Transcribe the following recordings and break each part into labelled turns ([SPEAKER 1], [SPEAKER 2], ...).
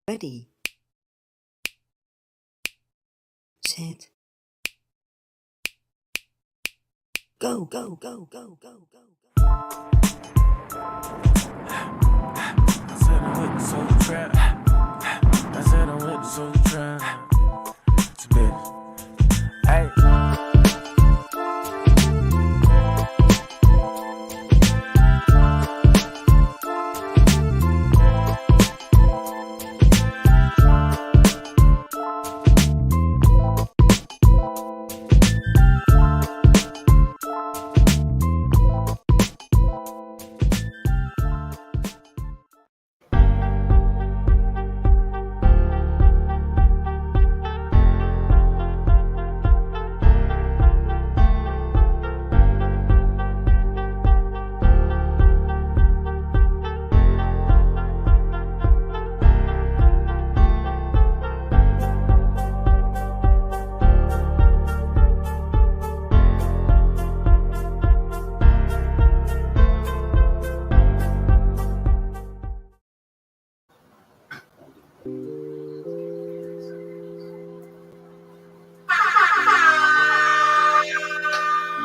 [SPEAKER 1] Ready, set, go, go, go, go, go, go.
[SPEAKER 2] I said I'm with the soul trap. I said I'm with the soul trap. It's a bitch. Hey.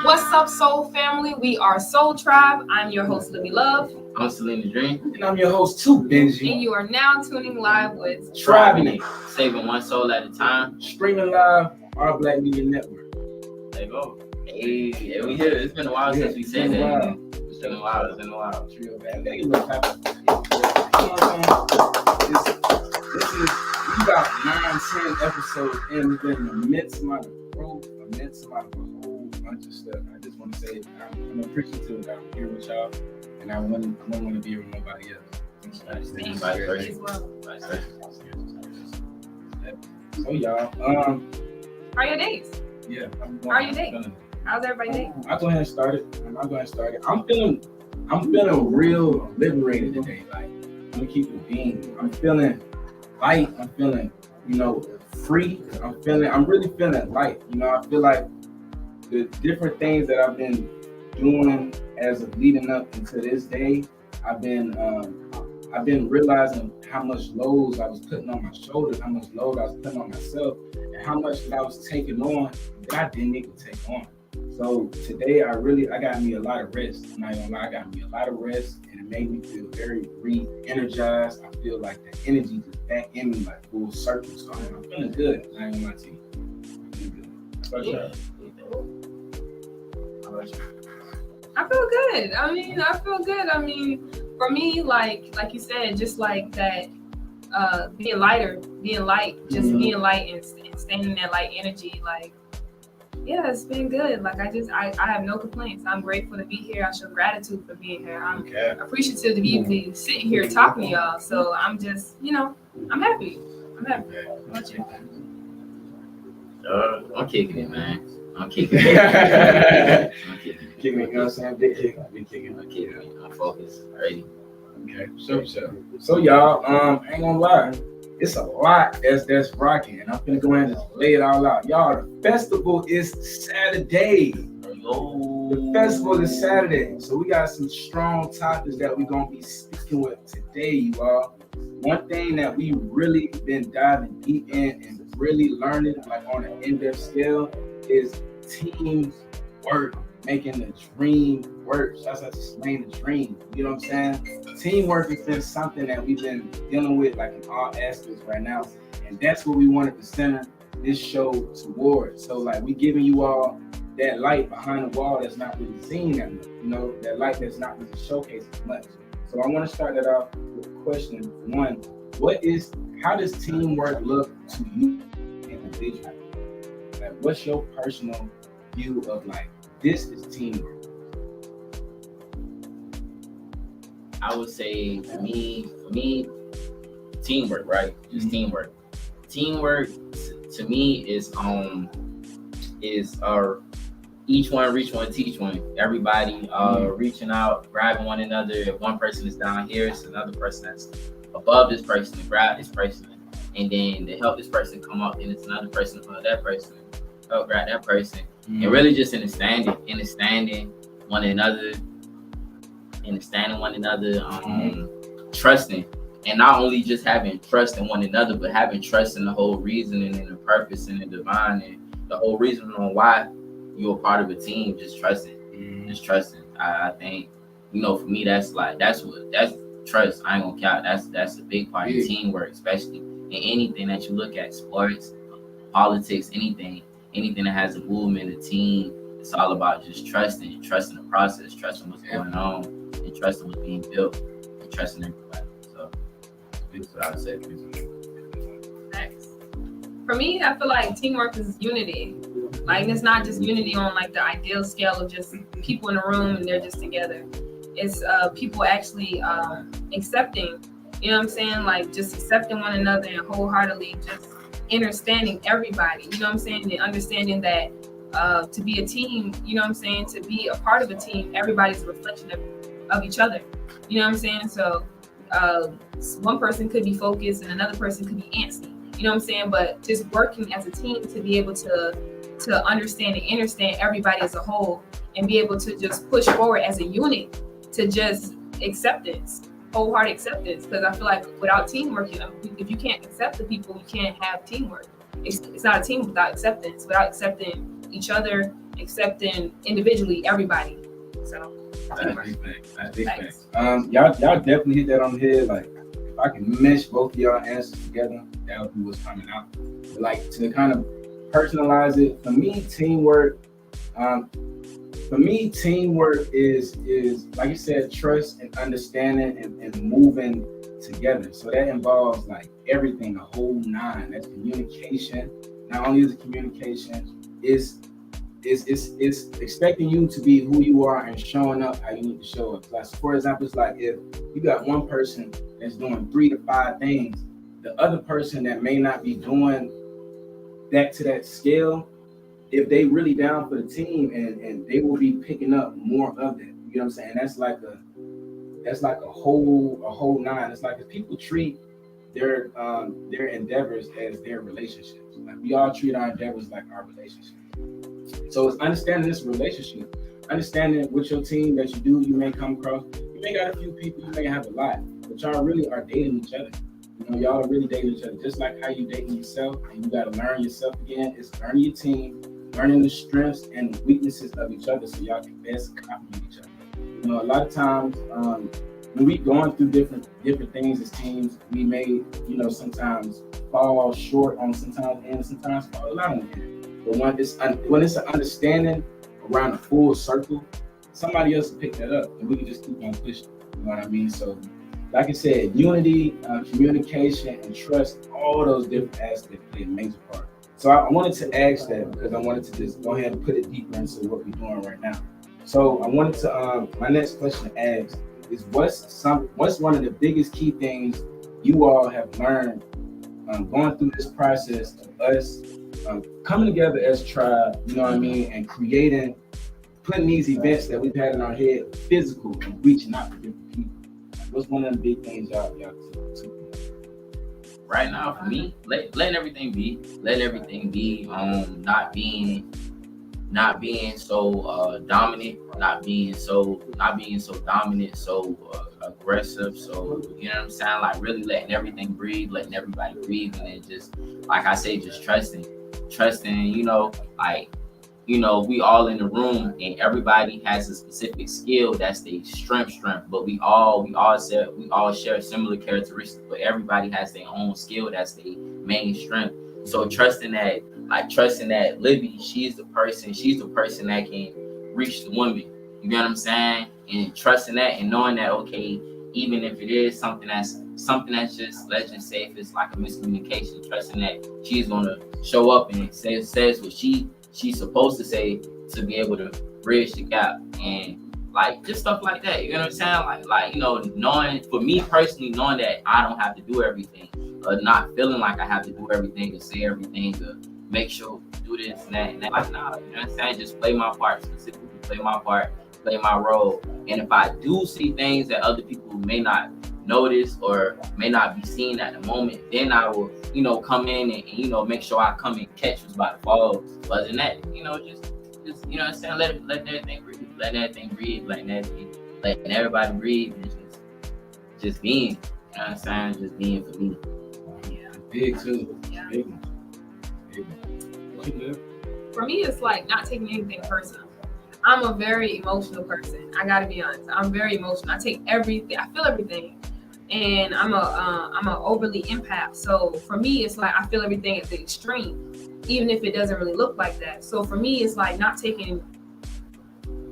[SPEAKER 3] What's up, Soul Family? We are Soul Tribe. I'm your host, Libby Love.
[SPEAKER 4] I'm Selena Dream.
[SPEAKER 5] And I'm your host too, Benji.
[SPEAKER 3] And you are now tuning live with
[SPEAKER 5] Tribing,
[SPEAKER 4] Saving one soul at a time.
[SPEAKER 5] streaming live, Our Black Media Network.
[SPEAKER 4] There you go. Hey, yeah, we here. It's been a while since we said that. It's been a while. It's been a while.
[SPEAKER 5] It's real bad. Gotta get a little happy. You know what I'm saying? This is, we got 9-10 episodes in. We've been an immense amount of growth, immense amount of a whole bunch of stuff. I just want to say I'm appreciative that I'm here with y'all, and I don't want to be with nobody else.
[SPEAKER 4] Anybody first?
[SPEAKER 3] as well.
[SPEAKER 5] So y'all,
[SPEAKER 3] How are your days?
[SPEAKER 5] yeah.
[SPEAKER 3] How are your days? How's everybody's day?
[SPEAKER 5] I'll go ahead and start it. I'm feeling real liberated today. Like, I'm gonna keep it being. I'm feeling light. I'm feeling, free. I'm really feeling light. I feel like the different things that I've been doing as of leading up into this day, I've been realizing how much loads I was putting on my shoulders, how much load I was putting on myself, and how much that I was taking on that I didn't even take on. So today I got me a lot of rest. I'm not gonna lie, I got me a lot of rest, and it made me feel very re-energized. I feel like the energy just back in me, like full circle. So I'm feeling good. I ain't gonna lie to you. I'm feeling good. How about you? How about you?
[SPEAKER 3] I feel good. I feel good. For me, like you said, just like that, being light, just being light and staying in that light energy, like, yeah, it's been good. Like, I have no complaints. I'm grateful to be here. I show gratitude for being here. I'm appreciative to be able to sit here talking to y'all. So I'm just, I'm happy. I'm happy. How about you?
[SPEAKER 4] I'm kicking it, man. I'm kicking it.
[SPEAKER 5] Kicking it, you know what I'm saying? Big kick.
[SPEAKER 4] I'm kicking it. I'm focused. Ready.
[SPEAKER 5] Okay, so y'all, I ain't gonna lie, it's a lot that's rocking, and I'm gonna go ahead and lay it all out. Y'all, the festival is Saturday. The festival is Saturday, so we got some strong topics that we're gonna be speaking with today, you all. One thing that we really been diving deep in and really learning, like on an in-depth scale, is teamwork. Making the dream work. That's how to explain the dream. You know what I'm saying? Teamwork has been something that we've been dealing with, like in all aspects right now, and that's what we wanted to center this show towards. So, like, we giving you all that light behind the wall that's not really seen that much. That light that's not really showcased as much. So, I want to start that off with a question. One, how does teamwork look to you individually? Like, what's your personal view of, like, this is teamwork?
[SPEAKER 4] I would say for me, teamwork, right? Just teamwork. Teamwork to me is each one reach one, teach one. Everybody reaching out, grabbing one another. If one person is down here, it's another person that's above this person to grab this person, and then to help this person come up, and it's another person above that person, help grab that person. And really just understanding one another, understanding one another, trusting, and not only just having trust in one another, but having trust in the whole reasoning and the purpose and the divine and the whole reason on why you're a part of a team. Just trusting. I think, for me, that's trust. I ain't gonna count. That's a big part of teamwork, especially in anything that you look at, sports, politics, anything that has a movement, a team. It's all about just trusting the process, trusting what's going on, and trusting what's being built, and trusting everybody. So that's what I would say.
[SPEAKER 3] Nice. For me, I feel like teamwork is unity. Like, it's not just unity on like the ideal scale of just people in a room and they're just together. It's people actually accepting, you know what I'm saying? Like, just accepting one another and wholeheartedly just understanding everybody, you know what I'm saying? And understanding that to be a team, you know what I'm saying? To be a part of a team, everybody's a reflection of each other, you know what I'm saying? So one person could be focused and another person could be antsy, you know what I'm saying? But just working as a team to be able to understand and understand everybody as a whole and be able to just push forward as a unit to just acceptance, wholehearted acceptance. Because I feel like without teamwork, if you can't accept the people, you can't have teamwork. It's not a team without acceptance, without accepting each other, accepting individually everybody. So
[SPEAKER 5] That's big facts. Y'all definitely hit that on the head. Like, if I can mesh both of y'all answers together, that would be what's coming out. But like, to kind of personalize it, for me, teamwork is like you said, trust and understanding and moving together. So that involves like everything, the whole nine. That's communication. Not only is it communication, it's expecting you to be who you are and showing up how you need to show up. Like, so for example, it's like if you got one person that's doing 3 to 5 things, the other person that may not be doing that to that scale, if they really down for the team and they will be picking up more of it. You know what I'm saying? That's like a whole nine. It's like if people treat their endeavors as their relationships. Like, we all treat our endeavors like our relationships. So it's understanding this relationship, understanding with your team that you may come across. You may got a few people, you may have a lot, but y'all really are dating each other. Y'all are really dating each other, just like how you dating yourself, and you got to learn yourself again. It's learning your team, learning the strengths and the weaknesses of each other, so y'all can best complement each other. A lot of times when we going through different things as teams, we may, sometimes fall short on sometimes and sometimes fall a lot on the end. But when it's an understanding around a full circle, somebody else will pick that up, and we can just keep on pushing. You know what I mean? So, like I said, unity, communication, and trust, all those different aspects play a major part. So I wanted to ask that because I wanted to just go ahead and put it deeper into what we're doing right now. So I wanted to, my next question to ask is what's one of the biggest key things you all have learned going through this process of us coming together as a tribe, you know what I mean, and putting these events that we've had in our head physical and reaching out to different people. What's one of the big things y'all took?
[SPEAKER 4] Right now, for me, letting everything be, not being so dominant, not being so dominant, so aggressive. So you know what I'm saying? Like, really letting everything breathe, letting everybody breathe, and then just, like I say, just trusting. We all in the room and everybody has a specific skill that's their strength, but we all share similar characteristics, but everybody has their own skill that's their main strength. So trusting that Libby, she's the person that can reach the woman. You know what I'm saying? And trusting that and knowing that, okay, even if it is something that's just, let's just say if it's like a miscommunication, trusting that she's gonna show up and says what she's supposed to say to be able to bridge the gap, and like just stuff like that. You know what I'm saying? Knowing, for me personally, knowing that I don't have to do everything, not feeling like I have to do everything or say everything to make sure do this and that. Like, nah, you know what I'm saying? Just play my part, specifically play my part, play my role. And if I do see things that other people may not notice or may not be seen at the moment, then I will, come in and make sure I come and catch what's about to fall. But other than that, just you know what I'm saying, let everything breathe, letting everything letting everybody breathe and just being. You know what I'm saying? Just being for me.
[SPEAKER 3] Yeah.
[SPEAKER 5] Big too.
[SPEAKER 3] Yeah.
[SPEAKER 5] Big one. Big one.
[SPEAKER 3] For me, it's like not taking anything personal. I'm a very emotional person. I gotta be honest. I'm very emotional. I take everything. I feel everything, and I'm a overly empath. So for me, it's like I feel everything at the extreme, even if it doesn't really look like that. So for me, it's like not taking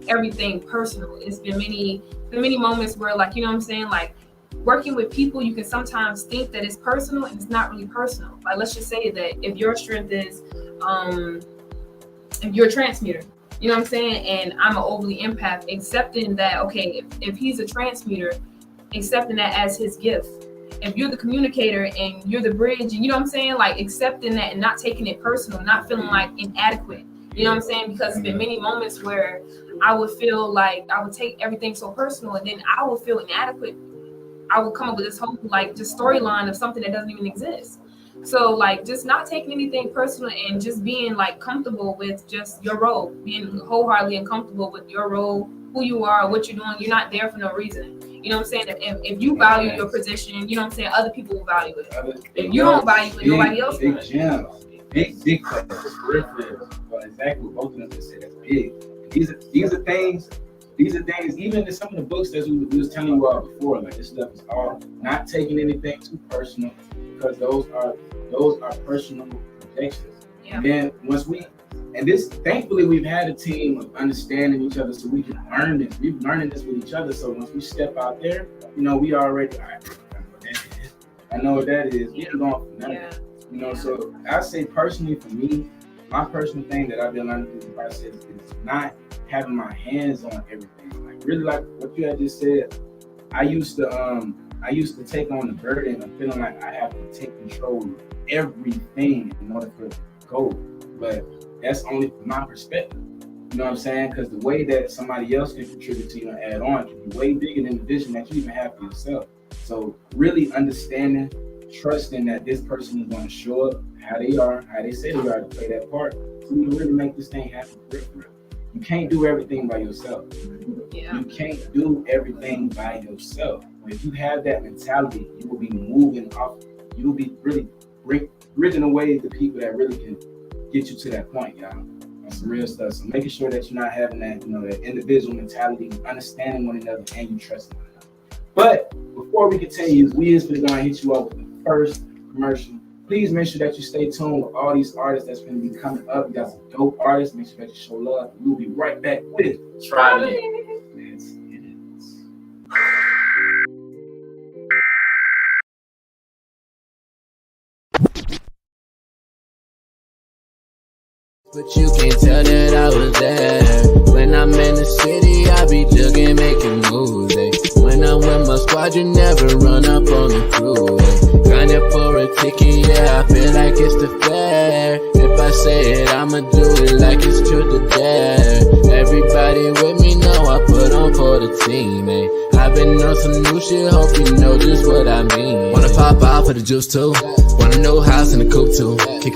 [SPEAKER 3] everything personal. It's been many moments where, like, you know what I'm saying, like working with people, you can sometimes think that it's personal and it's not really personal. Like, let's just say that if your strength is if you're a transmuter, you know what I'm saying, and I'm an overly empath, accepting that, okay, if he's a transmuter, accepting that as his gift. If you're the communicator and you're the bridge, you know what I'm saying, like accepting that and not taking it personal, not feeling like inadequate, you know what I'm saying, because there's been many moments where I would feel like I would take everything so personal, and then I would feel inadequate. I would come up with this whole like just storyline of something that doesn't even exist. So like just not taking anything personal and just being like comfortable with just your role, being wholeheartedly and comfortable with your role, who you are, what you're doing. You're not there for no reason. You know what I'm saying? If you value your position, you know what I'm saying, other people will value it. If you don't value it, nobody else will.
[SPEAKER 5] Big gems. Big players. But exactly what both of them just said, that's big. These are things, even in some of the books that we was telling you all before, like this stuff is all not taking anything too personal, because those are personal projections. Yeah. And then thankfully we've had a team of understanding each other, so we can learn this. We've learning this with each other. So once we step out there, you know, we already, all right, I know what that is. We ain't going for nothing. Yeah. You know, so I say personally for me, my personal thing that I've been learning through the process is not having my hands on everything. Like really, like what you had just said, I used to take on the burden of feeling like I have to take control of everything in order for it to go. But that's only from my perspective. You know what I'm saying? Because the way that somebody else can contribute to you and add on can be way bigger than the vision that you even have for yourself. So really understanding, trusting that this person is going to show up how they say they are to play that part, so you can really make this thing happen for real. You can't do everything by yourself. Yeah. You can't do everything by yourself. If you have that mentality, you will be moving off. You will be really bridging away the people that really can get you to that point, y'all. That's some real stuff. So making sure that you're not having that, you know, that individual mentality, understanding one another, and you trusting one another. But before we continue, we is going to hit you up with the first commercial. Please make sure that you stay tuned with all these artists that's going to be coming up. We got some dope artists. Make sure that you show love. We'll be right back with
[SPEAKER 4] Try It.
[SPEAKER 5] Let's get it.
[SPEAKER 6] But you can't tell that I was there. When I'm in the city, I be jugging, making moves. When I'm with my squad, you never run up on the crew. Grinding for a ticket, yeah, I feel like it's the fair. If I say it, I'ma do it like it's true to dare. Everybody with me know I put on for the team, I've been on some new shit, hope you know just what I mean. Wanna pop out for the juice too. Want a new house and a coupe too. Kick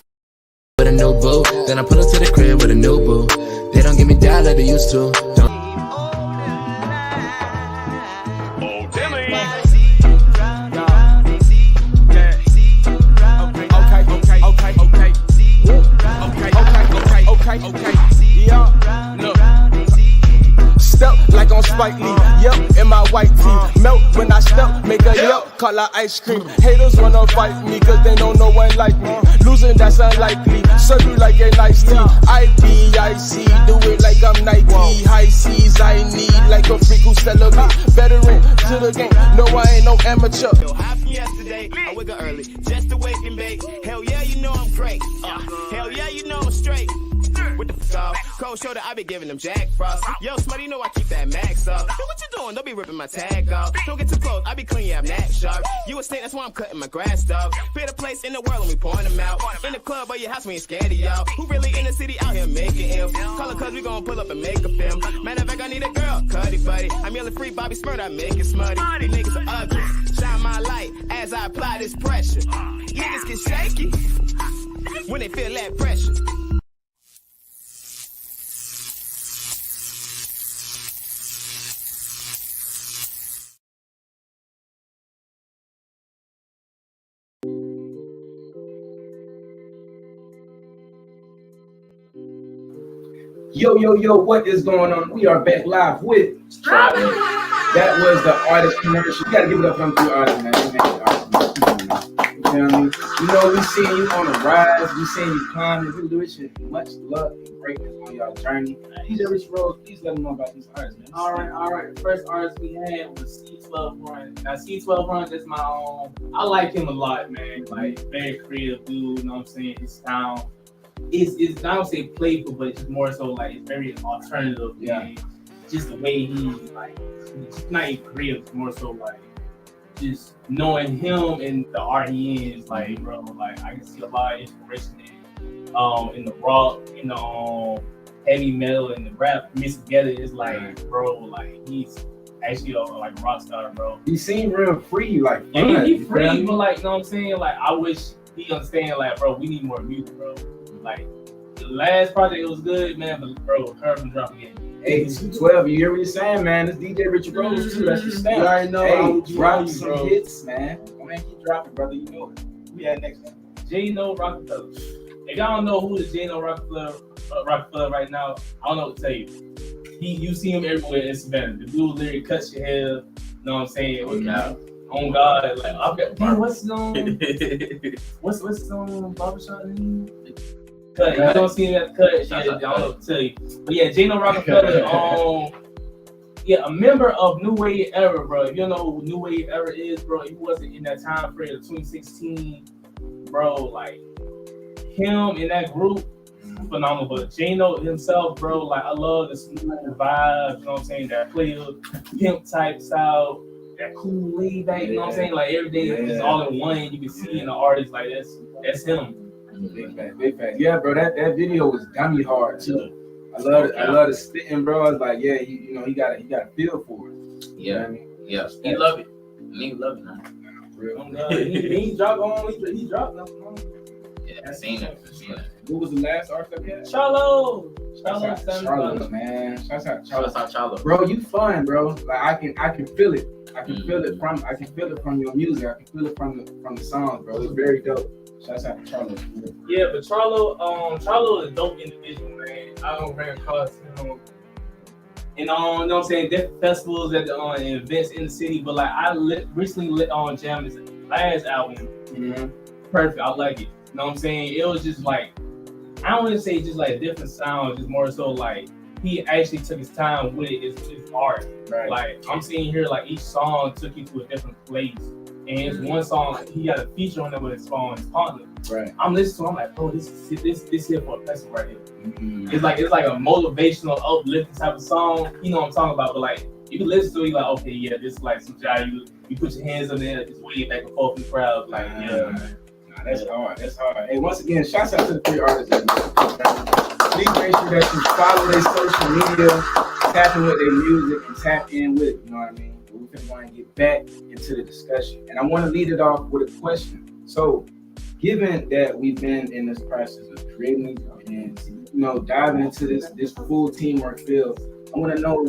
[SPEAKER 6] with a new boo, then I pull up to the crib with a new boo. They don't give me down like they used to.
[SPEAKER 2] Okay, yeah, look. Step like on Spike Lee, yep, in my white tee. Melt when I step, make a yep, call out ice cream. Haters wanna fight me, cause they don't know one like me. Losing, that's unlikely, serve you like a nice tea. IDIC, do it like I'm Nike. High seas, I need like a freak who celebrate. Veteran to the game, no, I ain't no amateur.
[SPEAKER 7] Yo, high from yesterday, I wake up early, just to wake and bake. Hell yeah, you know I'm great. Hell yeah, you know I'm straight. With the f*** off, cold shoulder, I be giving them Jack Frost. Yo, Smutty, you know I keep that max up. Yo, what you doing? Don't be ripping my tag off. Don't get too close, I be clean, yeah, I'm that sharp. You a snake, that's why I'm cutting my grass, dog. Fit a place in the world and we pouring them out. In the club or your house, we ain't scared of y'all. Who really in the city out here making M's? Call her cause we gon' pull up and make a film. Matter of fact, I need a girl, Cuddy Buddy. I'm yelling free Bobby Smurd, I make it smutty. These niggas are ugly. Shine my light as I apply this pressure. Niggas get shaky when they feel that pressure.
[SPEAKER 5] Yo, what is going on? We are back live with
[SPEAKER 3] Strawberry.
[SPEAKER 5] that was the artist commercial. You gotta give it up for them two artists, man. They made the artists, man. Come on, man. You feel me? You know, we seeing you on the rise, we seeing you climbing. We wish you much luck and greatness on your journey. DJ Rich Rose, please let them know about these artists, man.
[SPEAKER 8] All right. The first artist we had was C12 Run. Now C12 Run is my own. I like him a lot, man. Like very creative dude. You know what I'm saying? His sound is I don't say playful, but it's more so like it's very alternative.
[SPEAKER 5] Yeah.
[SPEAKER 8] Man. Just the way he like, it's not even creative. It's more so like just knowing him and the art he is. Like, bro, like I can see a lot of inspiration in the rock, in the heavy metal and the rap mixed together. Is like, bro, like he's actually like a rock star, bro.
[SPEAKER 5] He seemed real free, like fun.
[SPEAKER 8] Yeah, he
[SPEAKER 5] You feel
[SPEAKER 8] free,
[SPEAKER 5] me?
[SPEAKER 8] but like, you know what I'm saying? Like, I wish he understand, like, bro, we need more music, bro. Like, the last project, it was good, man, but bro, hurry and drop again.
[SPEAKER 5] Hey, 212, you hear what he's saying, man? It's DJ Richard Rose too. That's the stamp.
[SPEAKER 8] You already know
[SPEAKER 5] Hey,
[SPEAKER 8] I would
[SPEAKER 5] drop
[SPEAKER 8] you,
[SPEAKER 5] some
[SPEAKER 8] bro.
[SPEAKER 5] hits, man. Go ahead and keep dropping, brother. You know it. We had next one.
[SPEAKER 8] Gino Rockefeller. If y'all don't know who the Gino Rockefeller right now, I don't know what to tell you. You see him everywhere in Savannah. The dude literally cuts your hair. You know what I'm saying? On God, like I've got. Man, what's what's barbershop name? Cut. You don't see him at the cut. I don't know what to tell you. But yeah, Gino Rockefeller. Yeah, a member of New Wave Era, bro. If you don't know who New Wave Era is, bro, he wasn't in that time frame of 2016, bro. Like him in that group, phenomenal. But Gino himself, bro, like I love the smooth vibe. You know what I'm saying? That player pimp type style, that cool laid back. You know what I'm saying? Like every day is all in one. You can see in the artist like that's him.
[SPEAKER 5] Big fact. Yeah, bro, that video was dummy hard too. I love it. I love the spitting, bro. I was like, yeah, you know, he got a feel for it.
[SPEAKER 4] Yeah,
[SPEAKER 5] you know what I mean?
[SPEAKER 4] yeah. He love it. Nigga love it, man.
[SPEAKER 5] Real.
[SPEAKER 8] He dropped on. He dropped nothing.
[SPEAKER 4] Yeah, I seen that.
[SPEAKER 5] Who was the last artist we had?
[SPEAKER 8] Charlo,
[SPEAKER 5] man. Shouts out
[SPEAKER 4] Shout
[SPEAKER 5] Charlo.
[SPEAKER 4] out Charlo.
[SPEAKER 5] Bro, you fun, bro. Like I can feel it. I can feel it from your music. I can feel it from the songs, bro. It's very dope. Shouts out to Charlo.
[SPEAKER 8] Yeah, but Charlo is a dope individual, man. I don't ran across him. And you know what I'm saying, different festivals at the events in the city. But like I recently lit on Jam his last album.
[SPEAKER 5] Mm-hmm.
[SPEAKER 8] Perfect. I like it. You know what I'm saying? It was just like, I don't want to say just like a different sound, just more so like he actually took his time with it. It's art.
[SPEAKER 5] Right.
[SPEAKER 8] Like I'm seeing here, like each song took you to a different place. And it's one song he got a feature on it with his phone, his partner.
[SPEAKER 5] Right.
[SPEAKER 8] I'm listening to. I'm like, bro, this here for a festival right here.
[SPEAKER 5] Mm-hmm.
[SPEAKER 8] It's like a motivational, uplifting type of song. You know what I'm talking about? But like, you can listen to it, you're like, okay, yeah, this is like some jive. You put your hands on there, just wave back and forth in the crowd. Like, yeah.
[SPEAKER 5] That's hard. That's hard. Hey, once again, shouts out to the three artists. Please make sure that you follow their social media, tap in with their music, and tap in with it. You know what I mean? We're going to go and get back into the discussion. And I want to lead it off with a question. So, given that we've been in this process of creating and diving into this full teamwork field, I want to know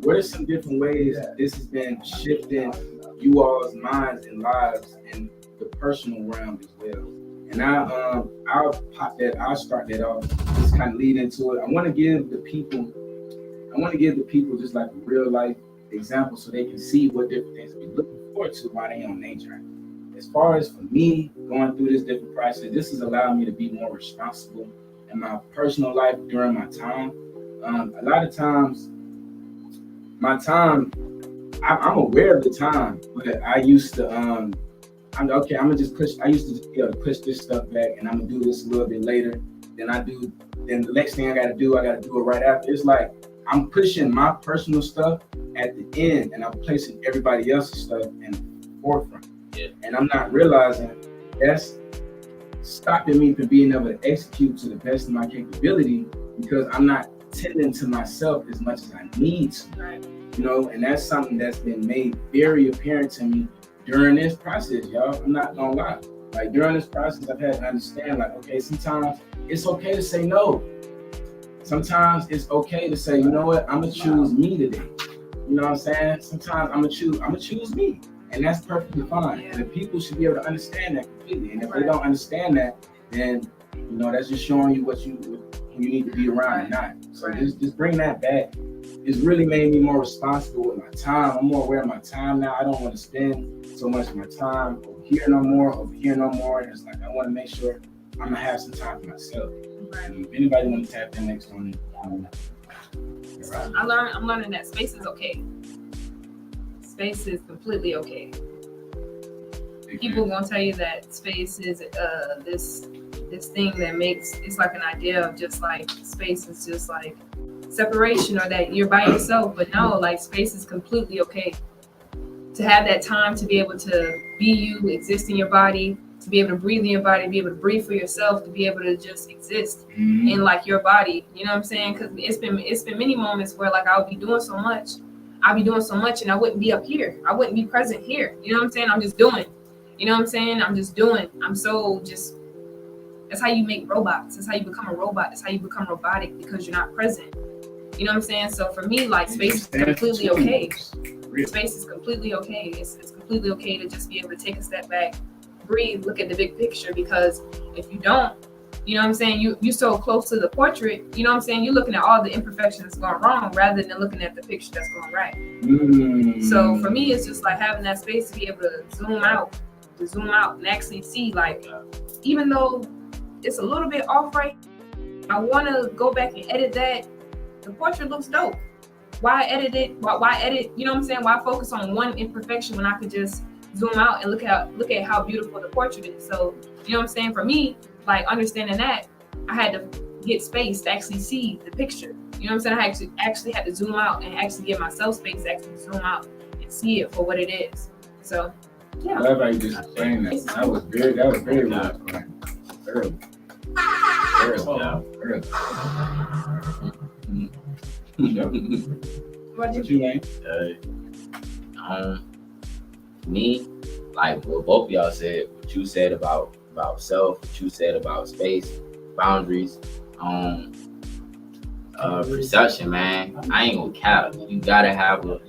[SPEAKER 5] what are some different ways this has been shifting you all's minds and lives in the personal realm as well. And I'll start that off, just kind of lead into it. I want to give the people just like a real life example so they can see what different things they're looking forward to while they're on their journey. As far as for me going through this different process, this has allowed me to be more responsible in my personal life during my time. A lot of times, my time, I'm aware of the time, but I used to, I'm gonna just push. I used to push this stuff back, and I'm gonna do this a little bit later. Then the next thing I gotta do it right after. It's like I'm pushing my personal stuff at the end, and I'm placing everybody else's stuff in the forefront.
[SPEAKER 4] Yeah.
[SPEAKER 5] And I'm not realizing that's stopping me from being able to execute to the best of my capability because I'm not tending to myself as much as I need to.
[SPEAKER 3] Right.
[SPEAKER 5] And that's something that's been made very apparent to me during this process, y'all. I'm not gonna lie. Like during this process, I've had to understand, like, okay, sometimes it's okay to say no. Sometimes it's okay to say, you know what, I'm gonna choose me today. You know what I'm saying? Sometimes I'm gonna choose me. And that's perfectly fine. And the people should be able to understand that completely. And if they don't understand that, then that's just showing you what who you need to be around and not. So just bring that back. It's really made me more responsible with my time. I'm more aware of my time now. I don't want to spend so much of my time over here no more. And it's like I want to make sure I'm gonna have some time for myself. And if anybody want to tap in next on it,
[SPEAKER 3] I'm learning that space is okay. Space is completely okay. People gonna tell you that space is this thing that makes it's like an idea of just like space is just like separation or that you're by yourself, but no, like space is completely okay. To have that time to be able to be you, exist in your body, to be able to breathe in your body, be able to breathe for yourself, to be able to just exist in like your body. You know what I'm saying? Because it's been many moments where like I'll be doing so much and I wouldn't be up here. I wouldn't be present here. You know what I'm saying? I'm just doing. You know what I'm saying? I'm just doing. I'm so just. That's how you make robots. That's how you become a robot. That's how you become robotic because you're not present. You know what I'm saying? So for me, like space is completely okay. Space is completely okay. It's completely okay to just be able to take a step back, breathe, look at the big picture. Because if you don't, you know what I'm saying, you're so close to the portrait, you know what I'm saying, you're looking at all the imperfections going wrong rather than looking at the picture that's going right. So for me, it's just like having that space to be able to zoom out and actually see, like, even though it's a little bit off right, I want to go back and edit that. The portrait looks dope. Why edit it? Why edit? You know what I'm saying? Why focus on one imperfection when I could just zoom out and look at how beautiful the portrait is? So, you know what I'm saying? For me, like understanding that, I had to get space to actually see the picture. You know what I'm saying? I actually had to zoom out and actually give myself space to actually zoom out and see it for what it is. So, yeah.
[SPEAKER 5] I love how you just explained that. That was very well explained. What you name?
[SPEAKER 4] Me, like what both of y'all said, what you said about self, what you said about space, boundaries, perception, man. I ain't gonna cap. You gotta have a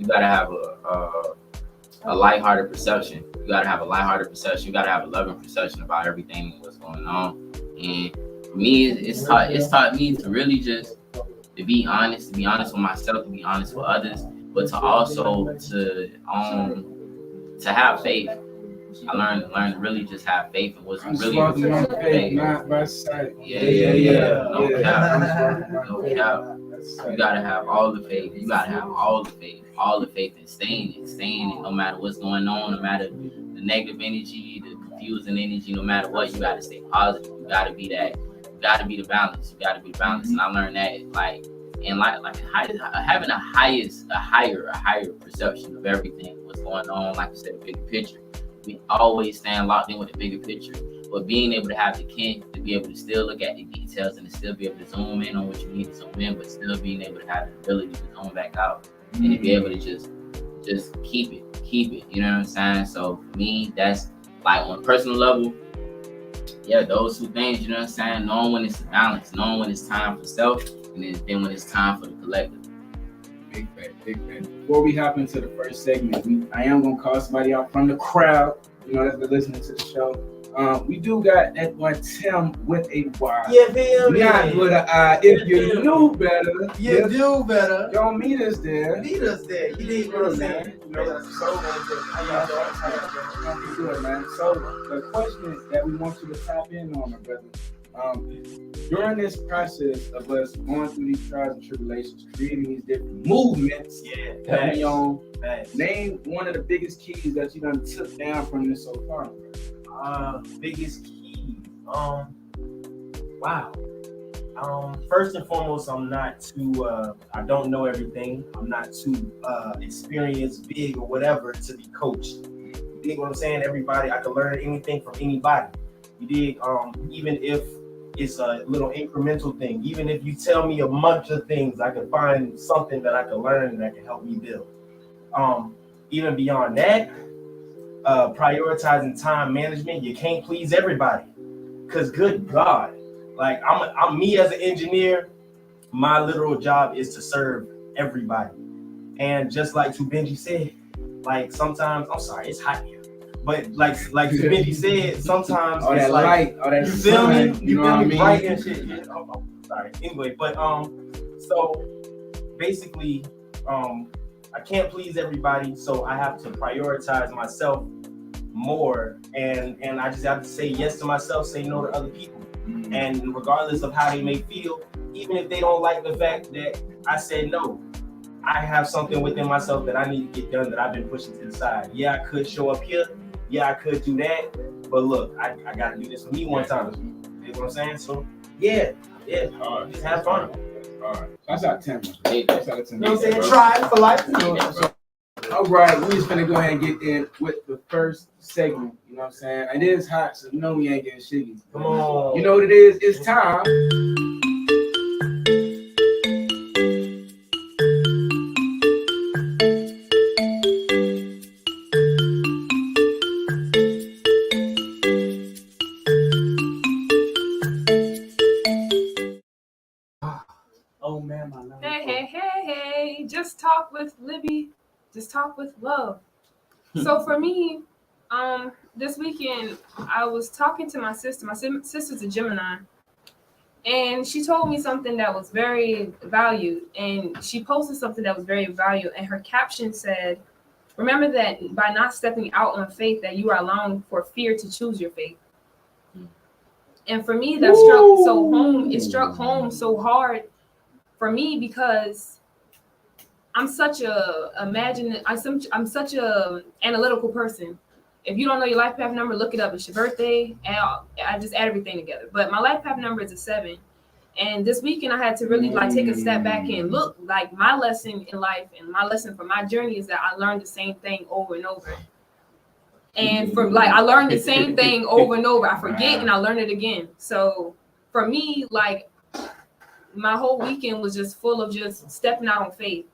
[SPEAKER 4] lighthearted perception. You gotta have a lighthearted perception. You gotta have a loving perception about everything and what's going on. And for me, it's taught me to really just to be honest with myself, to be honest with others, but to also to have faith. I learned to really just have faith in what's really faith.
[SPEAKER 5] Not by sight.
[SPEAKER 4] Yeah. No cap. You gotta have all the faith. You gotta have all the faith in staying it, no matter what's going on, no matter the negative energy, the confusing energy, no matter what, you gotta stay positive. You gotta be that. You gotta be the balance. You gotta be the balance. And I learned that having a higher perception of everything, what's going on, like you said, the bigger picture. We always stand locked in with the bigger picture, but being able to have the kin to be able to still look at the details and to still be able to zoom in on what you need to zoom in, but still being able to have the ability to zoom back out and to be able to just keep it. You know what I'm saying? So for me, that's like on a personal level. Yeah, those two things. You know what I'm saying? Knowing when it's a balance, knowing when it's time for self, and then when it's time for the collective.
[SPEAKER 5] Big fan. Before we hop into the first segment, I am gonna call somebody out from the crowd, you know, that's been listening to the show. We do got that one Tim with a Y. Not with an I. If you knew better,
[SPEAKER 9] you do better.
[SPEAKER 5] Don't meet us there.
[SPEAKER 9] You need what I'm saying.
[SPEAKER 5] Good, man. So the question that we want you to tap in on, my brother. During this process of us going through these trials and tribulations, creating these different movements, name one of the biggest keys that you done took down from this so far.
[SPEAKER 9] Biggest key. Wow. First and foremost, I'm not too. I don't know everything. I'm not too experienced, big or whatever to be coached. You dig what I'm saying? Everybody, I can learn anything from anybody. You dig? Even if it's a little incremental thing. Even if you tell me a bunch of things, I can find something that I can learn and that can help me build. Even beyond that, prioritizing time management. You can't please everybody, cause good God, like I'm me as an engineer. My literal job is to serve everybody, and just like Benji said, like sometimes I'm sorry, it's hot here. But like Benji said, sometimes
[SPEAKER 5] all
[SPEAKER 9] it's
[SPEAKER 5] that
[SPEAKER 9] like,
[SPEAKER 5] light, all that
[SPEAKER 9] you feel me?
[SPEAKER 5] You know what I mean?
[SPEAKER 9] Right and shit. Sorry. Anyway, but so basically, I can't please everybody, so I have to prioritize myself more, and I just have to say yes to myself, say no to other people. And regardless of how they may feel, even if they don't like the fact that I said no, I have something within myself that I need to get done that I've been pushing to the side. Yeah, I could show up here. Yeah, I could do that. But look, I got to do this for me one time. You know what I'm saying? So, yeah. Just have fun.
[SPEAKER 5] All right. That's out of 10. That's out of 10.
[SPEAKER 9] You know what I'm saying? Try it for life.
[SPEAKER 5] All right, we just gonna go ahead and get in with the first segment. You know what I'm saying? It is hot, so you know we ain't getting shiggy.
[SPEAKER 9] Come on.
[SPEAKER 5] You know what it is? It's time.
[SPEAKER 8] Oh man, my love.
[SPEAKER 3] Hey, just talk with Libby, just talk with love. So for me, this weekend I was talking to my sister. My sister's a Gemini, and she told me something that was very valued, and she posted something that was very valued, and her caption said, remember that by not stepping out on faith that you are allowing for fear to choose your faith. And for me, that struck so home. It struck home so hard for me because I'm such a I'm such a analytical person. If you don't know your life path number, look it up. It's your birthday, and I just add everything together. But my life path number is a 7. And this weekend I had to really take a step back and look. Like, my lesson in life and my lesson for my journey is that I learned the same thing over and over. And I learned the same thing over and over. I forget and I learn it again. So for me, like, my whole weekend was just full of just stepping out on faith,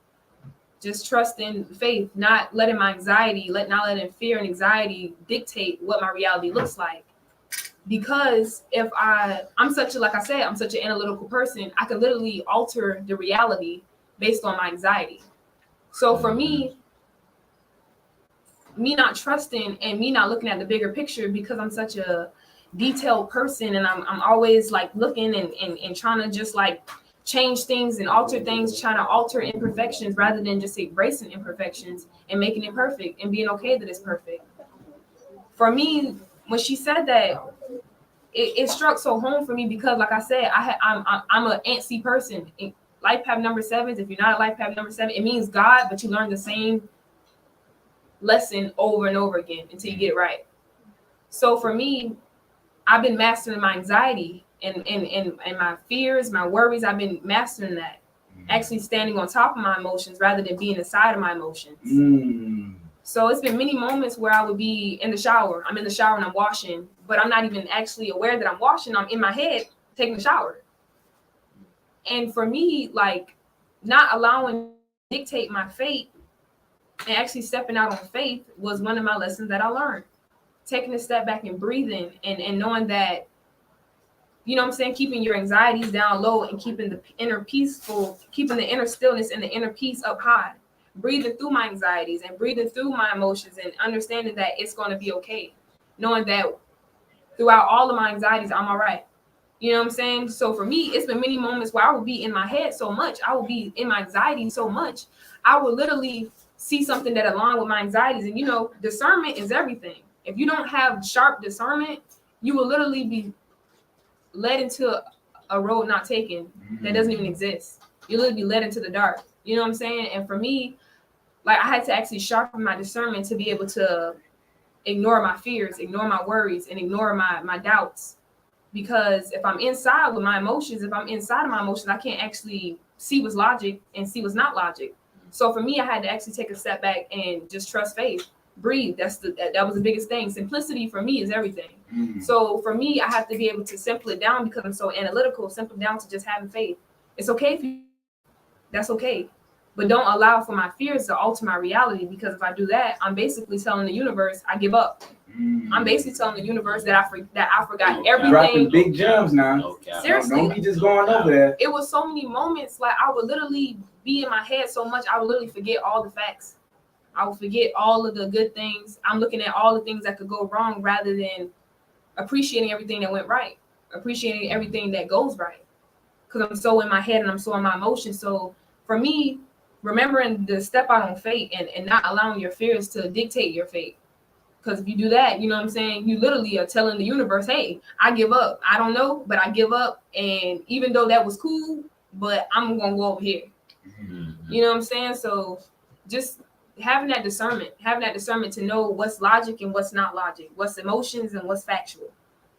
[SPEAKER 3] just trusting faith, not letting my anxiety, not letting fear and anxiety dictate what my reality looks like. Because if I'm such an analytical person, I could literally alter the reality based on my anxiety. So for me not trusting and me not looking at the bigger picture, because I'm such a detailed person and I'm always like looking and trying to just like change things and alter things, trying to alter imperfections rather than just embracing imperfections and making it perfect and being okay that it's perfect. For me, when she said that, it struck so home for me because, like I said, I'm an antsy person. Life path number 7s, if you're not a life path number 7, it means God, but you learn the same lesson over and over again until you get it right. So for me, I've been mastering my anxiety and my fears, my worries. I've been mastering that, actually standing on top of my emotions rather than being inside of my emotions. So it's been many moments where I would be in the shower. I'm in the shower and I'm washing, but I'm not even actually aware that I'm washing. I'm in my head taking the shower. And for me, like, not allowing to dictate my fate and actually stepping out on faith was one of my lessons that I learned. Taking a step back and breathing and knowing that, you know what I'm saying, keeping your anxieties down low and keeping the inner peaceful, keeping the inner stillness and the inner peace up high. Breathing through my anxieties and breathing through my emotions and understanding that it's going to be okay. Knowing that throughout all of my anxieties, I'm all right. You know what I'm saying? So for me, it's been many moments where I would be in my head so much. I would be in my anxiety so much. I would literally see something that aligned with my anxieties. And, you know, discernment is everything. If you don't have sharp discernment, you will literally be led into a road not taken that doesn't even exist. You'll literally be led into the dark. You know what I'm saying? And for me, like, I had to actually sharpen my discernment to be able to ignore my fears, ignore my worries, and ignore my doubts. Because if I'm inside with my emotions, if I'm inside of my emotions, I can't actually see what's logic and see what's not logic. So for me, I had to actually take a step back and just trust faith. Breathe. That was the biggest thing. Simplicity for me is everything. So for me, I have to be able to simple it down because I'm so analytical, simple down to just having faith. It's okay if you, that's okay. But don't allow for my fears to alter my reality, because if I do that, I'm basically telling the universe I give up. I'm basically telling the universe that I forgot everything.
[SPEAKER 5] Dropping big gems now.
[SPEAKER 3] Seriously.
[SPEAKER 5] Don't be just going over there.
[SPEAKER 3] It was so many moments, like, I would literally be in my head so much, I would literally forget all the facts. I would forget all of the good things. I'm looking at all the things that could go wrong rather than appreciating everything that went right, appreciating everything that goes right. because I'm so in my head and I'm so in my emotions. So for me, remembering to step out on faith and not allowing your fears to dictate your faith. Because if you do that, you know what I'm saying, you literally are telling the universe, hey, I give up. I don't know, but I give up. And even though that was cool, but I'm going to go over here. You know what I'm saying? So just having that discernment to know what's logic and what's not logic, what's emotions and what's factual.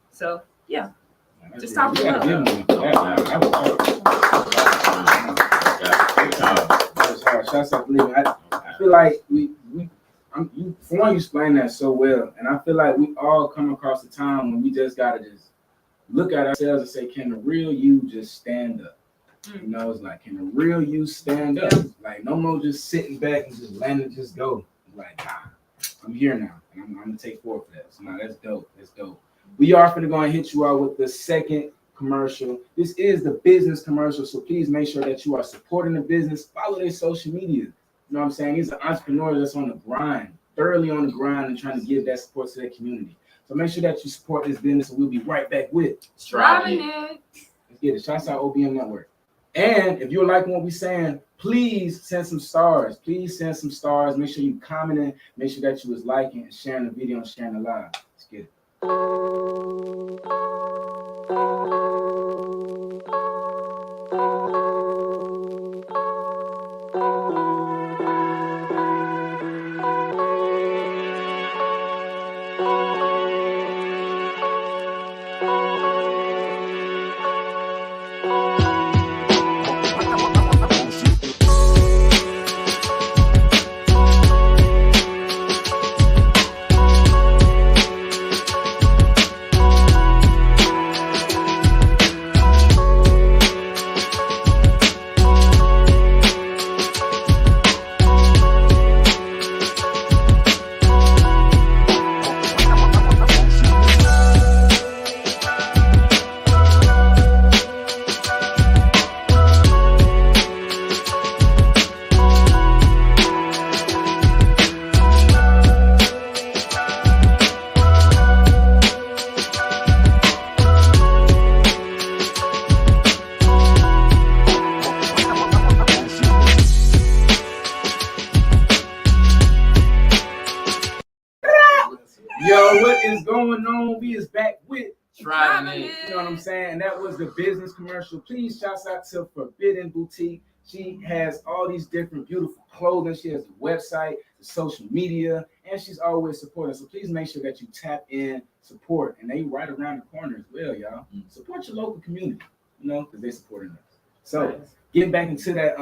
[SPEAKER 3] So, yeah. Just talk to
[SPEAKER 5] That was hard. Shouts out to Lee. I feel like you explain that so well, and I feel like we all come across a time when we just gotta just look at ourselves and say, can the real you just stand up? You know, it's like, can the real you stand up? Like, no more just sitting back and just letting it just go. Like, I'm here now, and I'm gonna take forward for that. So now that's dope. That's dope. We are going to hit you out with the second commercial. This is the business commercial, so please make sure that you are supporting the business. Follow their social media. You know what I'm saying? These are entrepreneurs that's on the grind, thoroughly on the grind, and trying to give that support to their community. So make sure that you support this business, and we'll be right back with
[SPEAKER 3] Striving It.
[SPEAKER 5] Let's get it. Shouts out OBM Network. And if you're liking what we're saying, please send some stars. Please send some stars. Make sure you commenting. Make sure that you was liking and sharing the video and sharing the live. Let's get it. What is going on? We is back with
[SPEAKER 4] Striving It.
[SPEAKER 5] You know what I'm saying? And that was the business commercial. Please shouts out to Forbidden Boutique. She has all these different beautiful clothing. She has the website, the social media, and she's always supporting. So please make sure that you tap in, support, and they right around the corner as well, y'all. Support your local community, you know, because they're supporting us. So getting back into that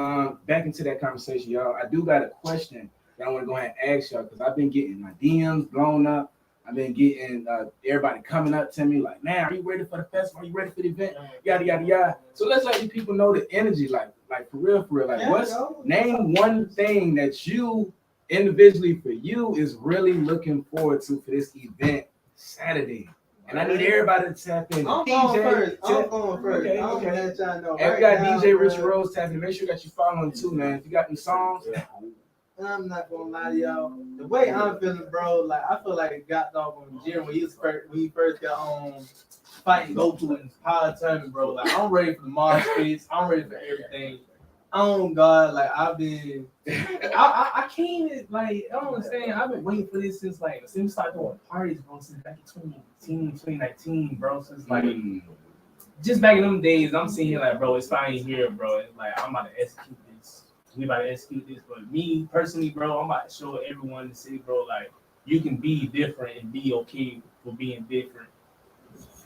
[SPEAKER 5] conversation, y'all. I do got a question that I want to go ahead and ask y'all because I've been getting my DMs blown up. I've been getting everybody coming up to me like, man, are you ready for the festival? Are you ready for the event? Yada, yada, yada. So let's let you people know the energy, like for real. Like, name one thing that you individually for you is really looking forward to for this event Saturday. And I need everybody to tap in.
[SPEAKER 10] I'm going first. Okay.
[SPEAKER 5] We got DJ Rich Rose tapping. Make sure that you follow him too, man. If you got any songs.
[SPEAKER 10] I'm not gonna lie to y'all. The way I'm feeling, bro, like I feel like it got dog on Jim when he first got on fighting Goku in Power Tournament, bro. Like I'm ready for the mosh pits. I'm ready for everything. Oh God, like I can't like I don't understand. I've been waiting for this since we started doing parties, bro, since back in 2019, bro. Since just back in them days, I'm seeing like, bro, it's finally here, bro. It's like I'm about to execute this. We about to execute this, but me personally, bro, I'm about to show everyone in the city, bro, like you can be different and be okay for being different.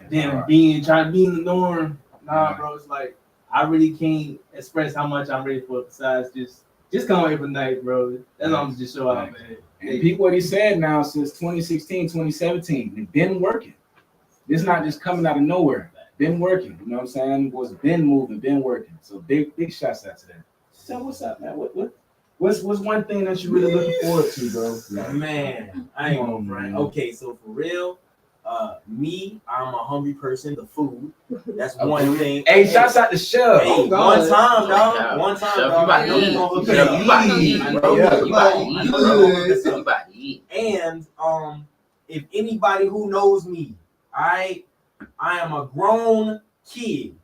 [SPEAKER 10] Then trying to be in the norm. Nah, bro, it's like I really can't express how much I'm ready for it besides just come every night, bro. That's all I'm just show out, man.
[SPEAKER 5] And people what he said now since 2016, 2017, they've been working. This is not just coming out of nowhere. Been working, you know what I'm saying? Was been moving, been working. So big shouts out to that. So what's up, man? What's one thing that you really looking forward to, bro?
[SPEAKER 9] Man, I ain't gonna brag. Okay, so for real, me, I'm a hungry person. The food, that's one thing.
[SPEAKER 5] Hey, shouts out to Chef.
[SPEAKER 9] Hey, one time, dog. One time,
[SPEAKER 4] Chef,
[SPEAKER 9] dog.
[SPEAKER 4] You about to eat, bro. You about to eat.
[SPEAKER 9] And if anybody who knows me, I am a grown kid.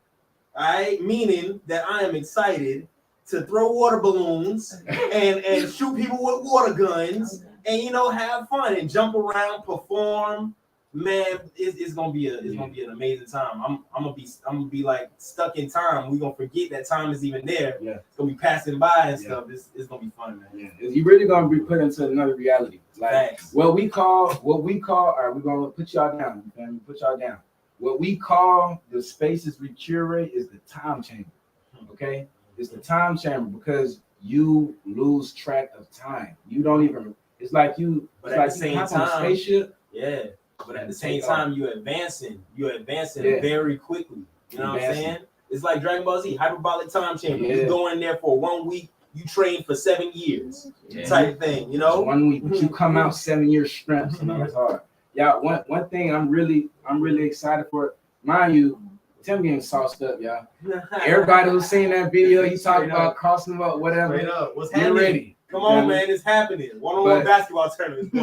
[SPEAKER 9] All right, meaning that I am excited to throw water balloons and shoot people with water guns and have fun and jump around, perform. Man, it's gonna be an amazing time. I'm gonna be like stuck in time. We're gonna forget that time is even there.
[SPEAKER 5] Yeah.
[SPEAKER 9] It's gonna be passing by and stuff. It's gonna be fun, man.
[SPEAKER 5] Yeah. You're really gonna be put into another reality. Like
[SPEAKER 9] Thanks.
[SPEAKER 5] what we call, all right, we're gonna put y'all down, man. Put y'all down. What we call the spaces we curate is the time chamber. Okay? It's the time chamber because you lose track of time. You don't even, it's like you,
[SPEAKER 9] But
[SPEAKER 5] it's
[SPEAKER 9] at
[SPEAKER 5] like
[SPEAKER 9] the same
[SPEAKER 5] you hop on a
[SPEAKER 9] time,
[SPEAKER 5] spaceship.
[SPEAKER 9] yeah. But at the same time, you're advancing very quickly. You know what I'm saying? It's like Dragon Ball Z, hyperbolic time chamber. You go in there for 1 week, you train for 7 years, type thing.
[SPEAKER 5] It's 1 week, but you come out 7 years strength. It's hard. Yeah, one thing I'm really excited for. Mind you, Tim getting sauced up, y'all. Everybody who's seen that video, he talking about crossing them up, whatever.
[SPEAKER 9] Straight up. What's
[SPEAKER 5] Get
[SPEAKER 9] happening?
[SPEAKER 5] ready.
[SPEAKER 9] Come on, man, it's happening. One-on-one basketball tournament.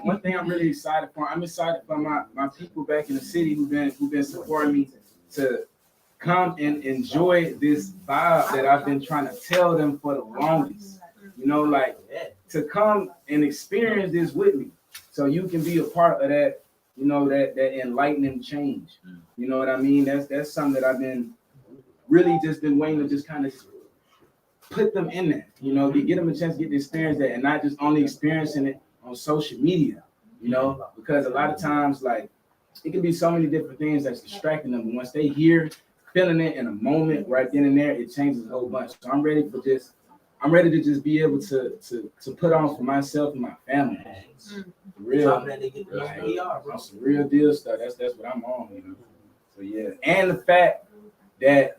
[SPEAKER 5] One thing I'm really excited for. I'm excited for my people back in the city who've been supporting me to come and enjoy this vibe that I've been trying to tell them for the longest. Like to come and experience this with me, so you can be a part of that. That enlightening change. You know what I mean? That's something that I've been really just been waiting to just kind of put them in there, to get them a chance to get to experience that and not just only experiencing it on social media, because a lot of times, like, it can be so many different things that's distracting them. But once they hear, feeling it in a moment right then and there, it changes a whole bunch. So I'm ready to just be able to put on for myself and my family. Real, some real deal stuff. That's what I'm on, So yeah, and the fact that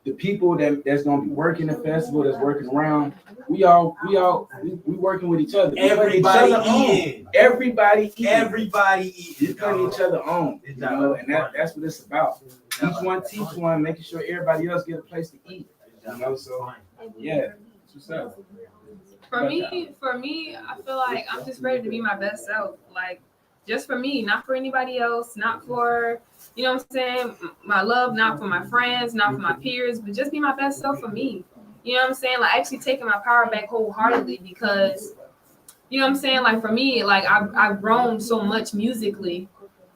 [SPEAKER 5] the people that's gonna be working the festival, that's working around, we working with each other.
[SPEAKER 9] Everybody eating.
[SPEAKER 5] Everybody eating.
[SPEAKER 9] We're
[SPEAKER 5] putting each other on, and that's what it's about. Each one teach one, making sure everybody else get a place to eat. So yeah, that's what's up.
[SPEAKER 3] For me, I feel like I'm just ready to be my best self. Like, just for me, not for anybody else, not for, what I'm saying, my love, not for my friends, not for my peers, but just be my best self for me. You know what I'm saying? Like, actually taking my power back wholeheartedly, because, like, for me, like, I've grown so much musically,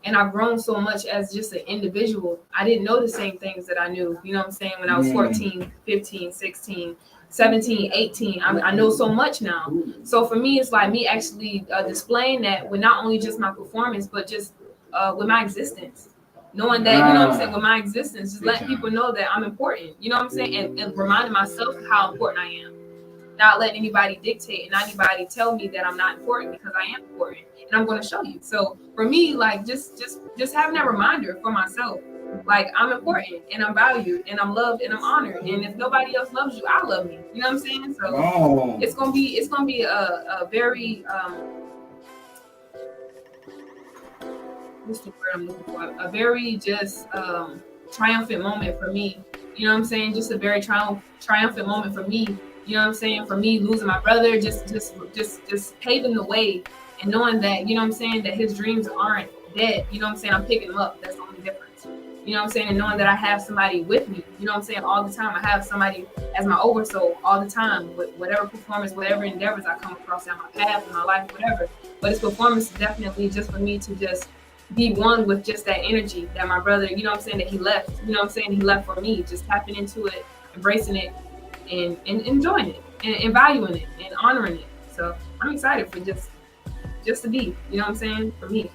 [SPEAKER 3] and I've grown so much as just an individual. I didn't know the same things that I knew, when I was 14, 15, 16, 17, 18. I know so much now. So for me, it's like me actually displaying that with not only just my performance, but just with my existence. Knowing that, with my existence, just letting people know that I'm important, and reminding myself how important I am. Not letting anybody dictate and not anybody tell me that I'm not important, because I am important and I'm going to show you. So for me, like, just having that reminder for myself, like, I'm important and I'm valued and I'm loved and I'm honored. And if nobody else loves you, I love you. You know what I'm saying? So it's gonna be a very what's the word I'm looking for? A very just triumphant moment for me. You know what I'm saying? Just a very triumphant moment for me. You know what I'm saying? For me, losing my brother, just paving the way and knowing that, that his dreams aren't dead. You know what I'm saying? I'm picking them up. That's the only difference. You know what I'm saying? And knowing that I have somebody with me, all the time. I have somebody as my oversoul all the time, with whatever performance, whatever endeavors I come across in my path, in my life, whatever. But his performance is definitely just for me to just be one with just that energy that my brother, that he left, he left for me, just tapping into it, embracing it, and enjoying it, and valuing it, and honoring it. So I'm excited for just to be, for me.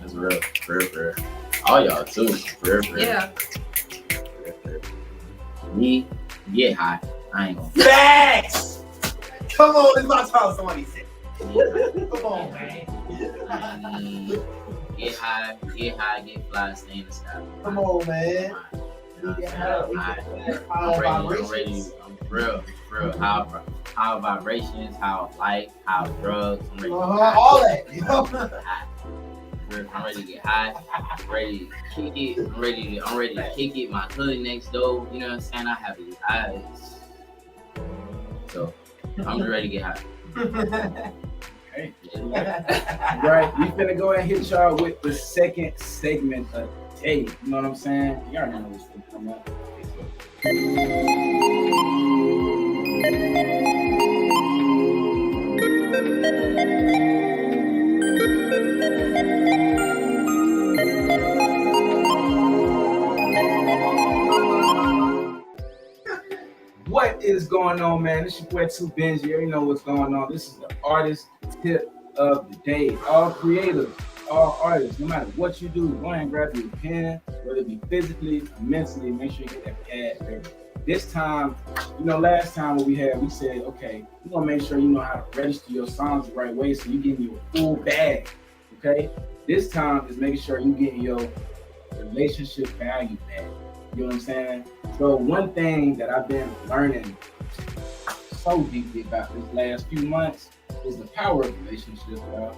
[SPEAKER 4] That's real, real. All y'all too, real.
[SPEAKER 3] Yeah.
[SPEAKER 4] Me, get high. I ain't gonna.
[SPEAKER 9] Facts! Come on, it's my time. Somebody said. Come on, man.
[SPEAKER 4] Get high, get fly, stay in the sky.
[SPEAKER 9] Come on, man.
[SPEAKER 4] I'm real. How vibrations, how life, how drugs. I'm ready to
[SPEAKER 9] all that.
[SPEAKER 4] I'm ready to get high. I'm ready to kick it. I'm ready to kick it. My hood next door. You know what I'm saying? I have these eyes. So I'm ready to get high.
[SPEAKER 5] Hey. Right, we finna go and hit y'all with the second segment of the day. You know what I'm saying? You already know what's gonna come up. What is going on, man? It's your boy 2 Benji. You already know what's going on. This is the artist tip of the day. All creators, all artists, no matter what you do, go ahead and grab your pen, whether it be physically or mentally, make sure you get that pad ready. This time, last time what we said, okay, you're gonna make sure you know how to register your songs the right way so you give you a full bag, okay? This time is making sure you getting your relationship value back. You know what I'm saying? So one thing that I've been learning so deeply about these last few months is the power of relationships, y'all.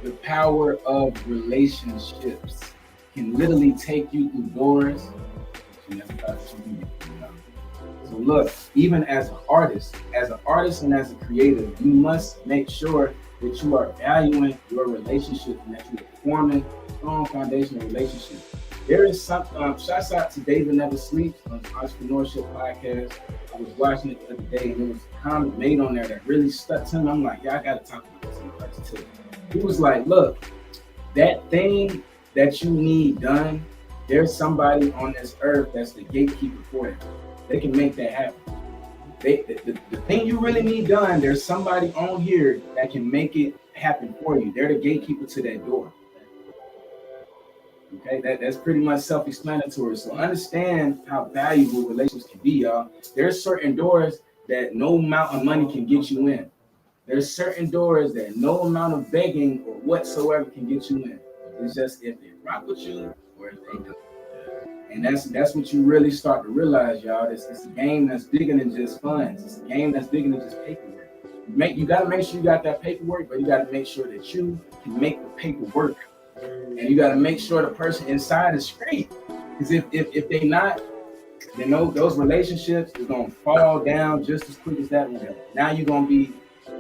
[SPEAKER 5] The power of relationships can literally take you through doors that you never thought that you needed. So look, even as an artist and as a creator, you must make sure that you are valuing your relationship and that you are forming strong foundational relationships. There is something, shouts out to David Never Sleeps on the Entrepreneurship Podcast. I was watching it the other day and there was a comment made on there that really stuck to me. I'm like, yeah, I gotta talk about this in the first tip. He was like, look, that thing that you need done, there's somebody on this earth that's the gatekeeper for it. They can make that happen. The thing you really need done, there's somebody on here that can make it happen for you. They're the gatekeeper to that door. Okay, that's pretty much self-explanatory. So understand how valuable relationships can be, y'all. There's certain doors that no amount of money can get you in. There's certain doors that no amount of begging or whatsoever can get you in. It's just if they rock with you or if they don't. And that's what you really start to realize, y'all. It's a game that's bigger than just funds. It's a game that's bigger than just paperwork. You got to make sure you got that paperwork, but you got to make sure that you can make the paperwork. And you got to make sure the person inside is straight. Because if they not, then those relationships is going to fall down just as quick as that one. Now you're going to be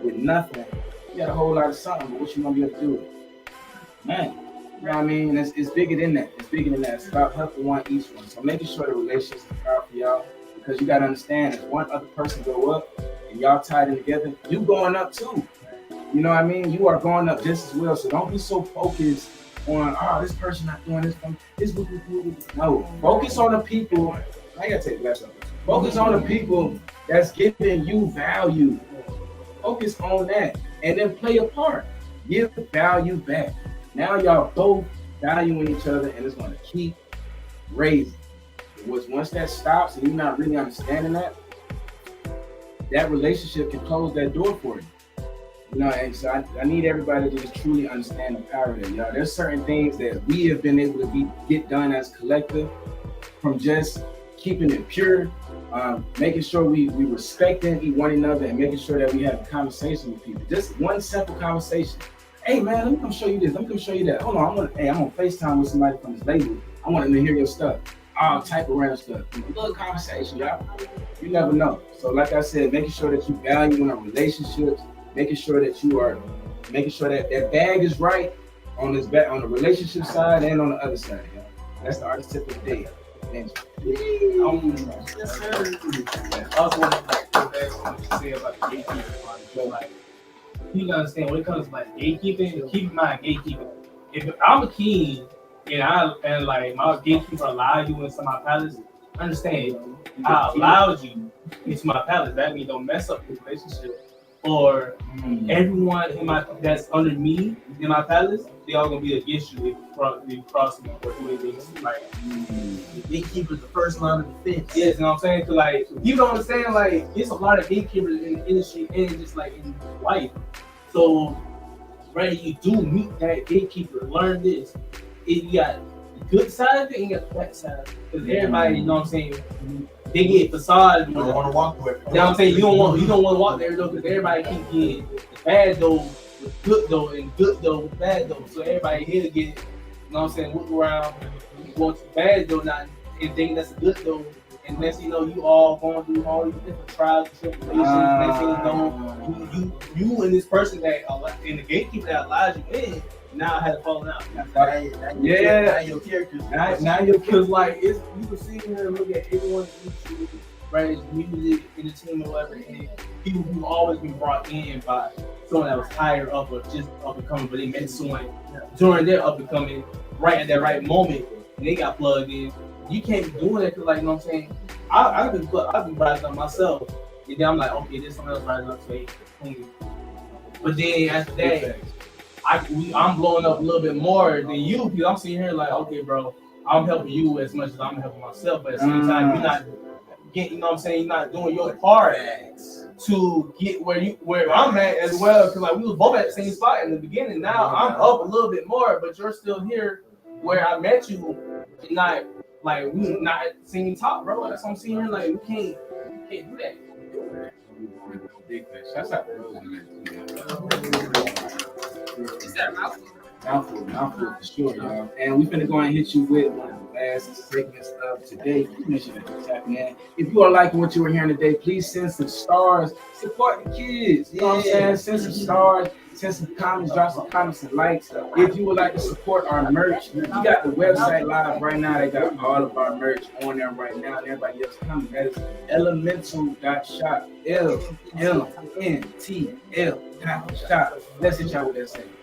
[SPEAKER 5] with nothing. You got a whole lot of something, but what you going to be able to do with it? Man, you know what I mean? It's bigger than that. It's bigger than that. It's about helping one each one. So making sure the relationships are powerful, y'all. Because you got to understand, if one other person go up and y'all tied in together, you going up too. You know what I mean? You are going up just as well. So don't be so focused on, this person not doing this for me. No, focus on the people. I gotta take the glass off. Focus on the people that's giving you value. Focus on that, and then play a part. Give value back. Now y'all both valuing each other, and it's gonna keep raising. Once that stops, and you're not really understanding that relationship can close that door for you. And so I need everybody to just truly understand the power of that, y'all. There's certain things that we have been able to get done as collective, from just keeping it pure, making sure we respecting one another, and making sure that we have a conversation with people. Just one simple conversation. Hey man, let me come show you this. Let me come show you that. Hold on, I'm on FaceTime with somebody from this label. I want them to hear your stuff. All type of random stuff. A little conversation, y'all. You never know. So like I said, making sure that you value in our relationships. Making sure that you are making sure that bag is right on the relationship side and on the other side. Yeah. That's the artist tip of the day.
[SPEAKER 10] Yes, sir. I also want to go back to what you said about the gatekeeping. Like, you gotta understand when it comes to like gatekeeping, keep in mind gatekeeping. If I'm a king and like my gatekeeper allowed you into my palace, understand I allowed you into my palace. That means don't mess up the relationship. Or everyone that's under me in my palace, they all gonna be against you if you cross me or do anything like.
[SPEAKER 9] The gatekeeper's the first line of defense.
[SPEAKER 10] Yes, you know what I'm saying? Cause like you don't understand, like it's a lot of gatekeepers in the industry and just like in life. So right, you do meet that gatekeeper. Learn this. You got the good side of it and you got the bad side of it. Because everybody, you know what I'm saying, they get facade.
[SPEAKER 9] You don't want to walk with.
[SPEAKER 10] You know what I'm saying? You don't want to walk there though, because everybody keep getting the bad though with good though and good though with bad though. So everybody here to get, you know what I'm saying, look around, going to bad though, not anything that's good though, And next thing you know, you all going through all these different trials and tribulations. Next thing you know, you and this person that and the gatekeeper that allows you in now has fallen out.
[SPEAKER 9] Now your characters.
[SPEAKER 10] Now your kids like it's you can see here and look at everyone YouTube, right? It's music, entertainment, whatever, and people who've always been brought in by someone that was higher up or just up and coming, but they met someone during their up and coming right at that right moment and they got plugged in. You can't be doing that because, like, you know what I'm saying? I've been rising up myself, and then I'm like, okay, there's someone else rising up today. But then after that, I'm blowing up a little bit more than you because I'm sitting here like, okay, bro, I'm helping you as much as I'm helping myself, but at the same time, you're not getting, you know what I'm saying? You're not doing your part to get where I'm at as well. Because like we was both at the same spot in the beginning. Now I'm up a little bit more, but you're still here where I met you, and not like we not at the same top, bro. That's what I'm seeing here. Like we can't do that.
[SPEAKER 5] That's how
[SPEAKER 3] Is that a
[SPEAKER 5] mouthful for sure, y'all. And we finna go and hit you with one of the last segments of today. Mission at the Tap, man. If you are liking what you were hearing today, please send some stars. Support the kids. You know what I'm saying? Send some stars. Send some comments. Drop some comments and likes. If you would like to support our merch, we got the website live right now. They got all of our merch on there right now. And everybody else coming. That is elemental.shop. LMNTL.shop. Let's hit y'all with that segment.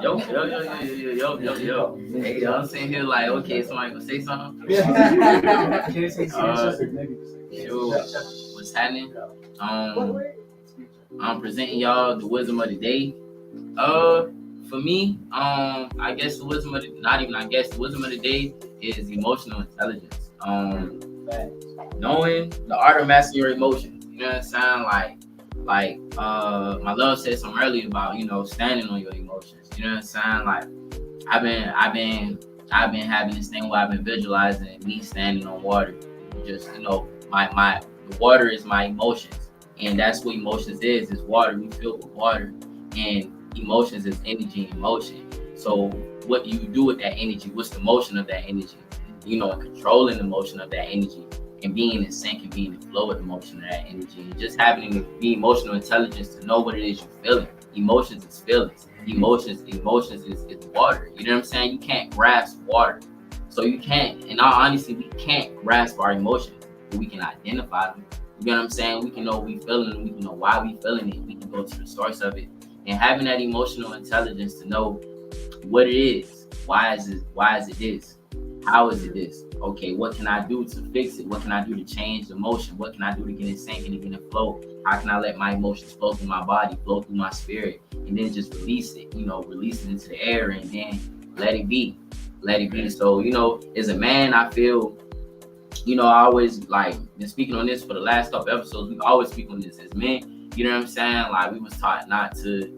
[SPEAKER 4] Yo. Hey, I'm sitting here like, okay, somebody gonna say something? What's happening? I'm presenting y'all the wisdom of the day. For me, I guess the wisdom of the wisdom of the day is emotional intelligence. Knowing the art of mastering your emotions. You know what I'm saying? Like my love said something earlier about, you know, standing on your emotions. You know what I'm saying? Like I've been having this thing where I've been visualizing me standing on water. Just, you know, the water is my emotions, and that's what emotions is water. We filled with water, and emotions is energy and motion. So what do you do with that energy? What's the motion of that energy? You know, controlling the motion of that energy and being in sync and being in flow with the motion of that energy, and just having the emotional intelligence to know what it is you're feeling. Emotions is feelings. Emotions is water. You know what I'm saying? You can't grasp water. So you can't, in all honesty, we can't grasp our emotions, but we can identify them. You know what I'm saying? We can know we feeling it, we can know why we feeling it, we can go to the source of it. And having that emotional intelligence to know what it is, why is it this? How is it this? Okay, what can I do to fix it? What can I do to change the motion? What can I do to get in sync and to get in flow? How can I let my emotions flow through my body, flow through my spirit, and then just release it, release it into the air and then let it be. So, as a man, I feel, I always been speaking on this for the last couple episodes. We always speak on this as men. You know what I'm saying? Like, we was taught not to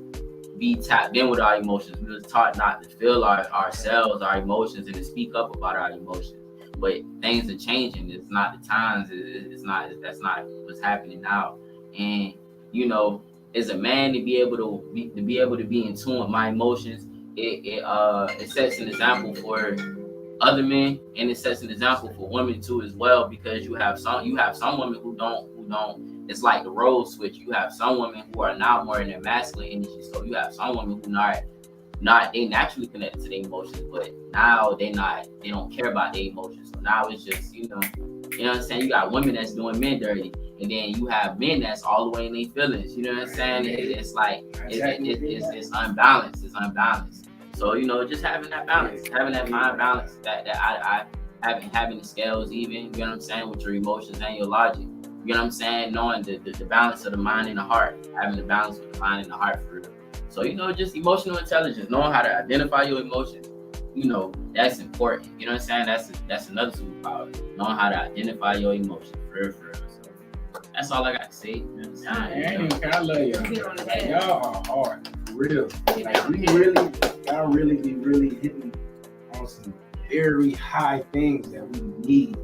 [SPEAKER 4] be tapped in with our emotions. We was taught not to feel ourselves, our emotions, and to speak up about our emotions. But things are changing. It's not the times. That's not what's happening now. And as a man, to be able to be in tune with my emotions, it sets an example for other men, and it sets an example for women too as well. Because you have some women who don't. It's like the role switch. You have some women who are not more in their masculine energy. So you have some women who not they naturally connected to their emotions, but now they don't care about their emotions. So now it's just, you know what I'm saying? You got women that's doing men dirty, and then you have men that's all the way in their feelings. You know what I'm saying? It's like it's unbalanced. It's unbalanced. So just having that balance, having that fine balance that I having the scales even. You know what I'm saying, with your emotions and your logic. You know what I'm saying? Knowing the balance of the mind and the heart, having the balance of the mind and the heart for real. So, just emotional intelligence, knowing how to identify your emotions, that's important. You know what I'm saying? That's another superpower, knowing how to identify your emotions for real. So that's all I got to say. You know what I'm saying?
[SPEAKER 5] I love y'all. Y'all are hard, for real. Like, y'all really be hitting on some very high things that we need.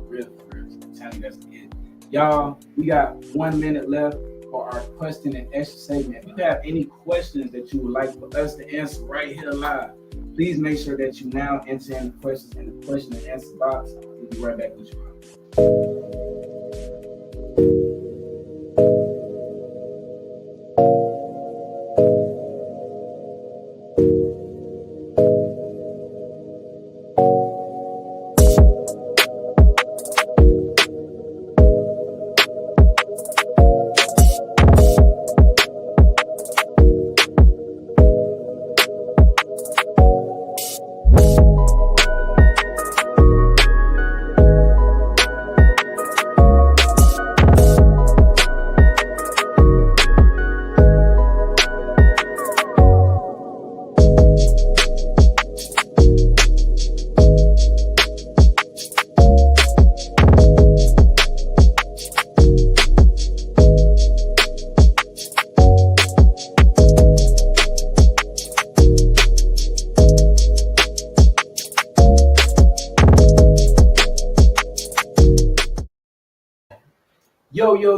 [SPEAKER 5] Real, I'm telling you, that's it. Y'all, we got 1 minute left for our question and answer segment. If you have any questions that you would like for us to answer right here live, please make sure that you now enter in the questions in the question and answer box. We'll be right back with you.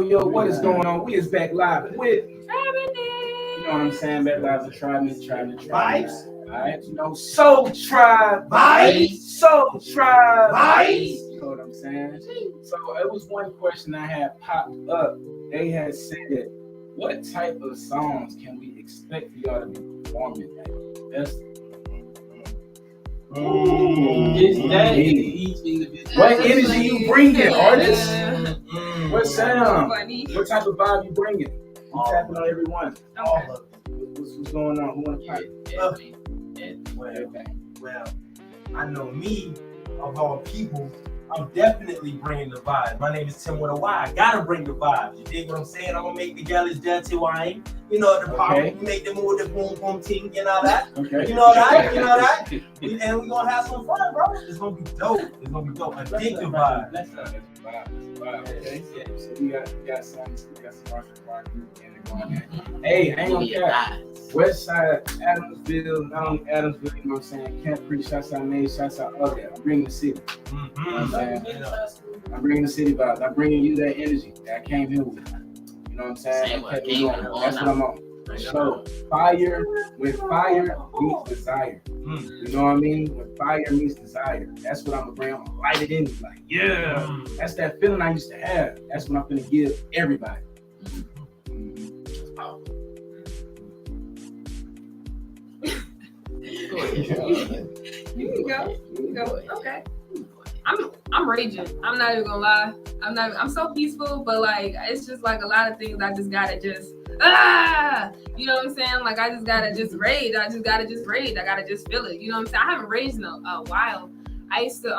[SPEAKER 5] Yo, what is going on? We is back live with, you know what I'm saying? Back live with Try Me.
[SPEAKER 9] Vibes.
[SPEAKER 5] Alright, you know, Soul Tribe
[SPEAKER 9] Vibes.
[SPEAKER 5] Soul Tribe
[SPEAKER 9] Vibes.
[SPEAKER 5] You know what I'm saying? So it was one question I had popped up. They had said, what type of songs can we expect for y'all to be performing at? That's what energy you bringing, artist? What sound? What type of vibe you bringing? You tapping on everyone.
[SPEAKER 9] All of it.
[SPEAKER 5] What's going on? Who want to pipe?
[SPEAKER 9] Well, I know me, of all people, I'm definitely bringing the vibe. My name is Tim with a Y. I gotta bring the vibes. You dig what I'm saying? I'm gonna make the girls dirty wine. You know the power.
[SPEAKER 5] Okay.
[SPEAKER 9] You make them move the boom boom ting. You know that?
[SPEAKER 5] Okay.
[SPEAKER 9] You know that? You know that? And we're gonna have some fun, bro. It's gonna be dope. It's gonna be dope. Addictive vibe.
[SPEAKER 5] That's vibe. Okay. So we got some Marshall Park going there. Hey, I ain't gonna cap. West Side, Adamsville, not only Adamsville, you know what I'm saying? Camp Creek, shouts out Maine, shouts out all that. I'm bringing the city. You know what I'm saying? I'm bringing the city vibes. I'm bringing you that energy that I came here with. You know what I'm saying? That's what I'm on. So fire, when fire meets desire. You know what I mean? When fire meets desire, that's what I'm gonna bring. I'm gonna light it in you, like, yeah. That's that feeling I used to have. That's what I'm gonna give everybody.
[SPEAKER 3] You can go. Okay. I'm raging. I'm not even gonna lie. I'm so peaceful, but like it's just like a lot of things I just gotta just you know what I'm saying? Like I just gotta just rage. I gotta just feel it. You know what I'm saying? I haven't raged in a while. I used to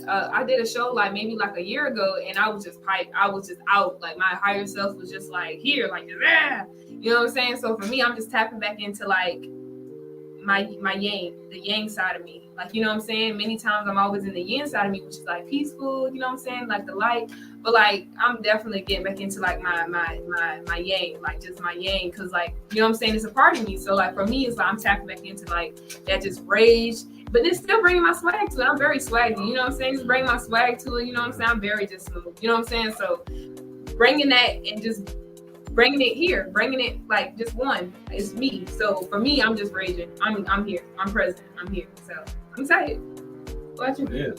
[SPEAKER 3] I did a show like maybe like a year ago, and I was just piped. I was just out. Like my higher self was just like here, like you know what I'm saying? So for me, I'm just tapping back into like my yang, the yang side of me. Like, you know what I'm saying? Many times I'm always in the yin side of me, which is like peaceful, you know what I'm saying? Like the light. But like I'm definitely getting back into like my yang, like just my yang, cause like, you know what I'm saying? It's a part of me. So like for me, it's like I'm tapping back into like that just rage, but it's still bringing my swag to it. I'm very swaggy, you know what I'm saying? Just bring my swag to it, you know what I'm saying? I'm very just smooth, you know what I'm saying? So bringing that and just bringing it here, bringing it like just one is me. So for me, I'm just raging. I'm here. I'm present. I'm here. So I'm excited. What you?
[SPEAKER 5] Yeah.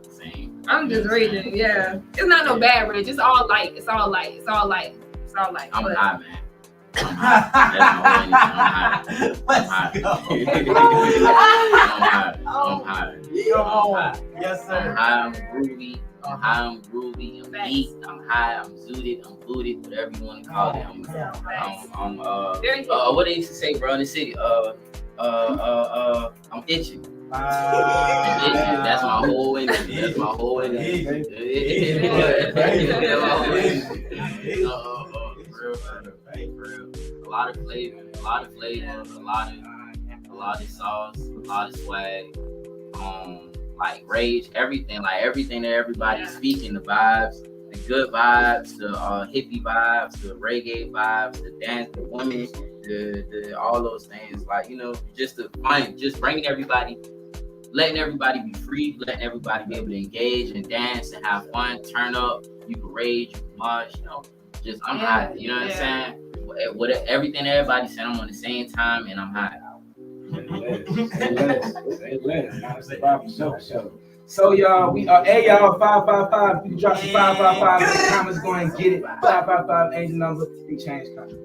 [SPEAKER 4] Same.
[SPEAKER 3] I'm just raging. Yeah. It's not no bad rage. It's all light. It's all light. It's all light. It's all light.
[SPEAKER 4] I'm
[SPEAKER 3] But
[SPEAKER 4] high, man. I'm high. I'm high.
[SPEAKER 9] Yes, sir.
[SPEAKER 4] I'm high, I'm groovy. I'm geek, I'm high, I'm zooted, I'm booted, whatever you want to call it. I'm what they used to say, bro, in the city? I'm itching. That's my whole energy. That's my whole energy. Real. A lot of flavor, a lot of sauce, a lot of swag. Like rage, everything that everybody's speaking, the vibes, the good vibes, the hippie vibes, the reggae vibes, the dance, the women, the all those things. Like, you know, just the fun, just bringing everybody letting everybody be free, letting everybody be able to engage and dance and have fun, turn up. You can rage, you can march, you know. Just I'm hot. You know what I'm saying? With everything everybody said, I'm on the same time and I'm hot.
[SPEAKER 5] So y'all, we are y'all 555. You can drop some 555 in the comments. Go and get it. 555 ain't the number. We change comment.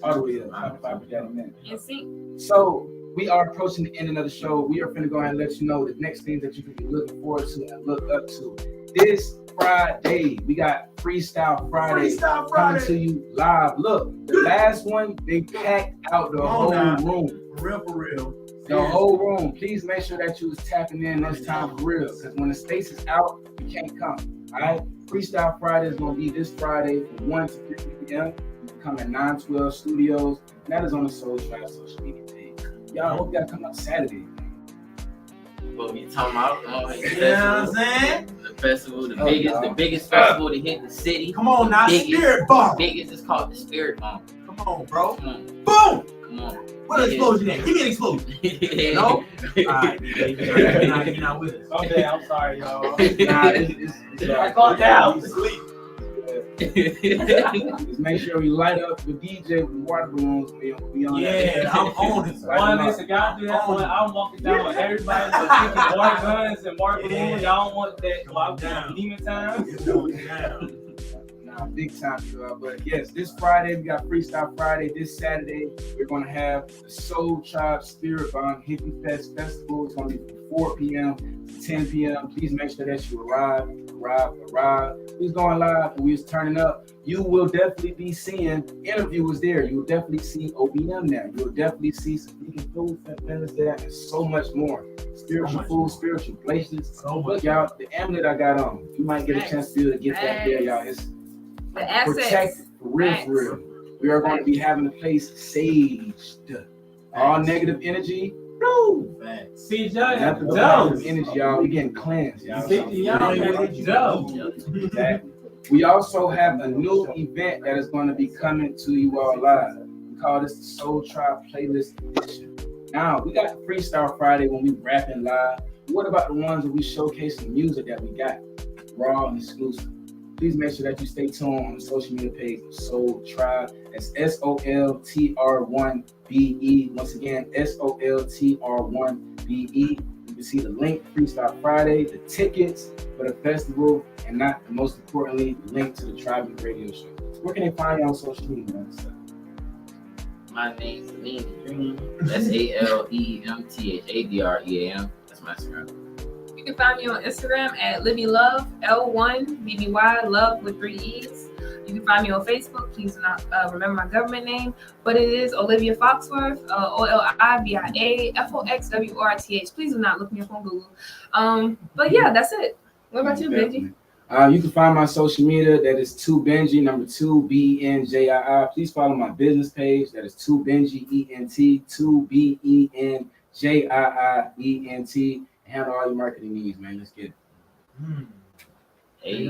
[SPEAKER 5] All the way up. 555. So we are approaching the end of the show. We are finna go ahead and let you know the next things that you can be looking forward to and look up to. This Friday, we got Freestyle Friday coming to you live. Look, the last one, they packed out the whole room.
[SPEAKER 9] For real.
[SPEAKER 5] The whole room. Please make sure that you was tapping in this time for real. Because when the space is out, you can't come. Alright? Freestyle Friday is gonna be this Friday from 1 to 3 p.m. You can come at 912 Studios. And that is on the Soul Tribe social media page. Y'all hope y'all come out Saturday.
[SPEAKER 4] What we talking about?
[SPEAKER 9] You know what I'm saying?
[SPEAKER 4] The festival, the biggest festival to hit the city.
[SPEAKER 9] Come on now, Spirit Bomb.
[SPEAKER 4] Biggest is called the Spirit Bomb.
[SPEAKER 9] Come on, bro.
[SPEAKER 4] Come on.
[SPEAKER 9] Boom!
[SPEAKER 4] Come on.
[SPEAKER 9] What explosion at? Give me an explosion. No? Alright, you're not with us.
[SPEAKER 10] Okay, I'm sorry, y'all.
[SPEAKER 9] I called down. Sleep.
[SPEAKER 5] Just make sure we light up the DJ with water balloons. We on that.
[SPEAKER 9] I'm on it.
[SPEAKER 10] Listen, y'all do that when I'm walking down with everybody taking water guns and water balloons. Y'all don't want that. So I'm down. Demon time.
[SPEAKER 5] Nah, big time, y'all. But yes, this Friday we got Freestyle Friday. This Saturday we're gonna have the Soul Tribe Spirit Bomb Hippie Fest Festival. It's gonna be from 4 p.m. to 10 p.m. Please make sure that you arrive. Who's going live and we was turning up. You will definitely be seeing interviewers there. You will definitely see OBM there. You will definitely see some vegan food vendors there and so much more. Spiritual food, spiritual places. Look, y'all, the amulet I got on. You might get a chance to be able to get that there, y'all. It's protected for real. We are going to be having the place saged. All negative energy. No.
[SPEAKER 10] See, y'all,
[SPEAKER 5] energy, y'all. We getting cleansed, y'all. Exactly. We also have a new event that is going to be coming to you all live. We call this the Soul Tribe Playlist Edition. Now, we got the Freestyle Friday when we rapping live. What about the ones that we showcase the music that we got? Raw and exclusive. Please make sure that you stay tuned on the social media page of Soul Tribe. That's SOLTR1BE. Once again, SOLTR1BE. You can see the link, Freestyle Friday, the tickets for the festival, and not most importantly, the link to the Tribe Radio Show. Where can they find you on social media, man?
[SPEAKER 4] My name's Lean Dream. That's ALEMTHADREAM. That's my Instagram.
[SPEAKER 3] You can find me on Instagram at Libby Love, L1BBY, Love with 3 E's. You can find me on Facebook. Please do not remember my government name, but it is Olivia Foxworth, OLIVIAFOXWORTH. Please do not look me up on Google. But yeah, that's it. What about you, Benji?
[SPEAKER 5] You can find my social media. That is 2Benji, number 2 BENJII. Please follow my business page. That is 2Benji ENT, 2BENJIIENT. Handle all your marketing needs, man. Let's get it.
[SPEAKER 4] Hey.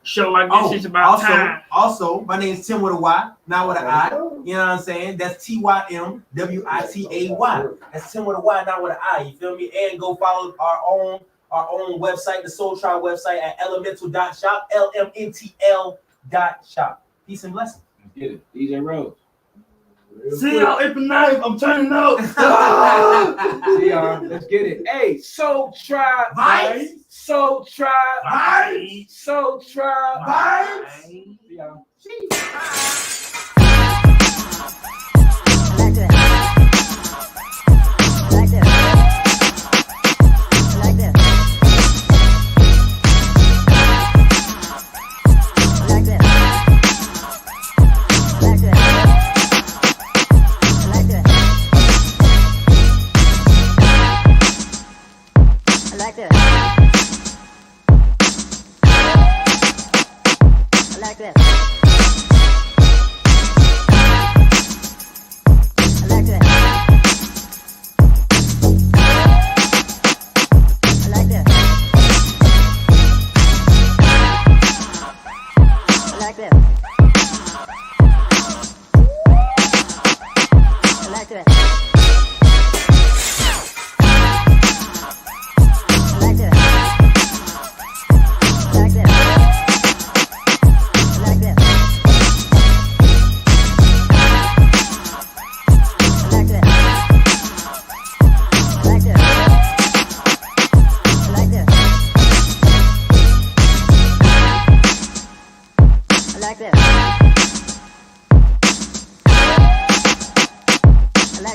[SPEAKER 10] Show like this is about time.
[SPEAKER 9] Also, my name is Tim with a Y, not with an I. You know what I'm saying? That's TYMWITAY. That's Tim with a Y, not with an I. You feel me? And go follow our own website, the Soul Tribe website at elemental.shop, LMNTL.shop. Peace and blessings.
[SPEAKER 5] Let's get it. DJ Rose.
[SPEAKER 10] See y'all at the knife. I'm turning up.
[SPEAKER 5] See y'all. Let's get it. Hey, Soul Tribe.
[SPEAKER 9] Vibes.
[SPEAKER 5] Soul Tribe.
[SPEAKER 9] Vibes.
[SPEAKER 5] Soul Tribe.
[SPEAKER 9] Vibes.
[SPEAKER 5] See y'all.
[SPEAKER 1] Like this.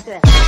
[SPEAKER 1] back to that.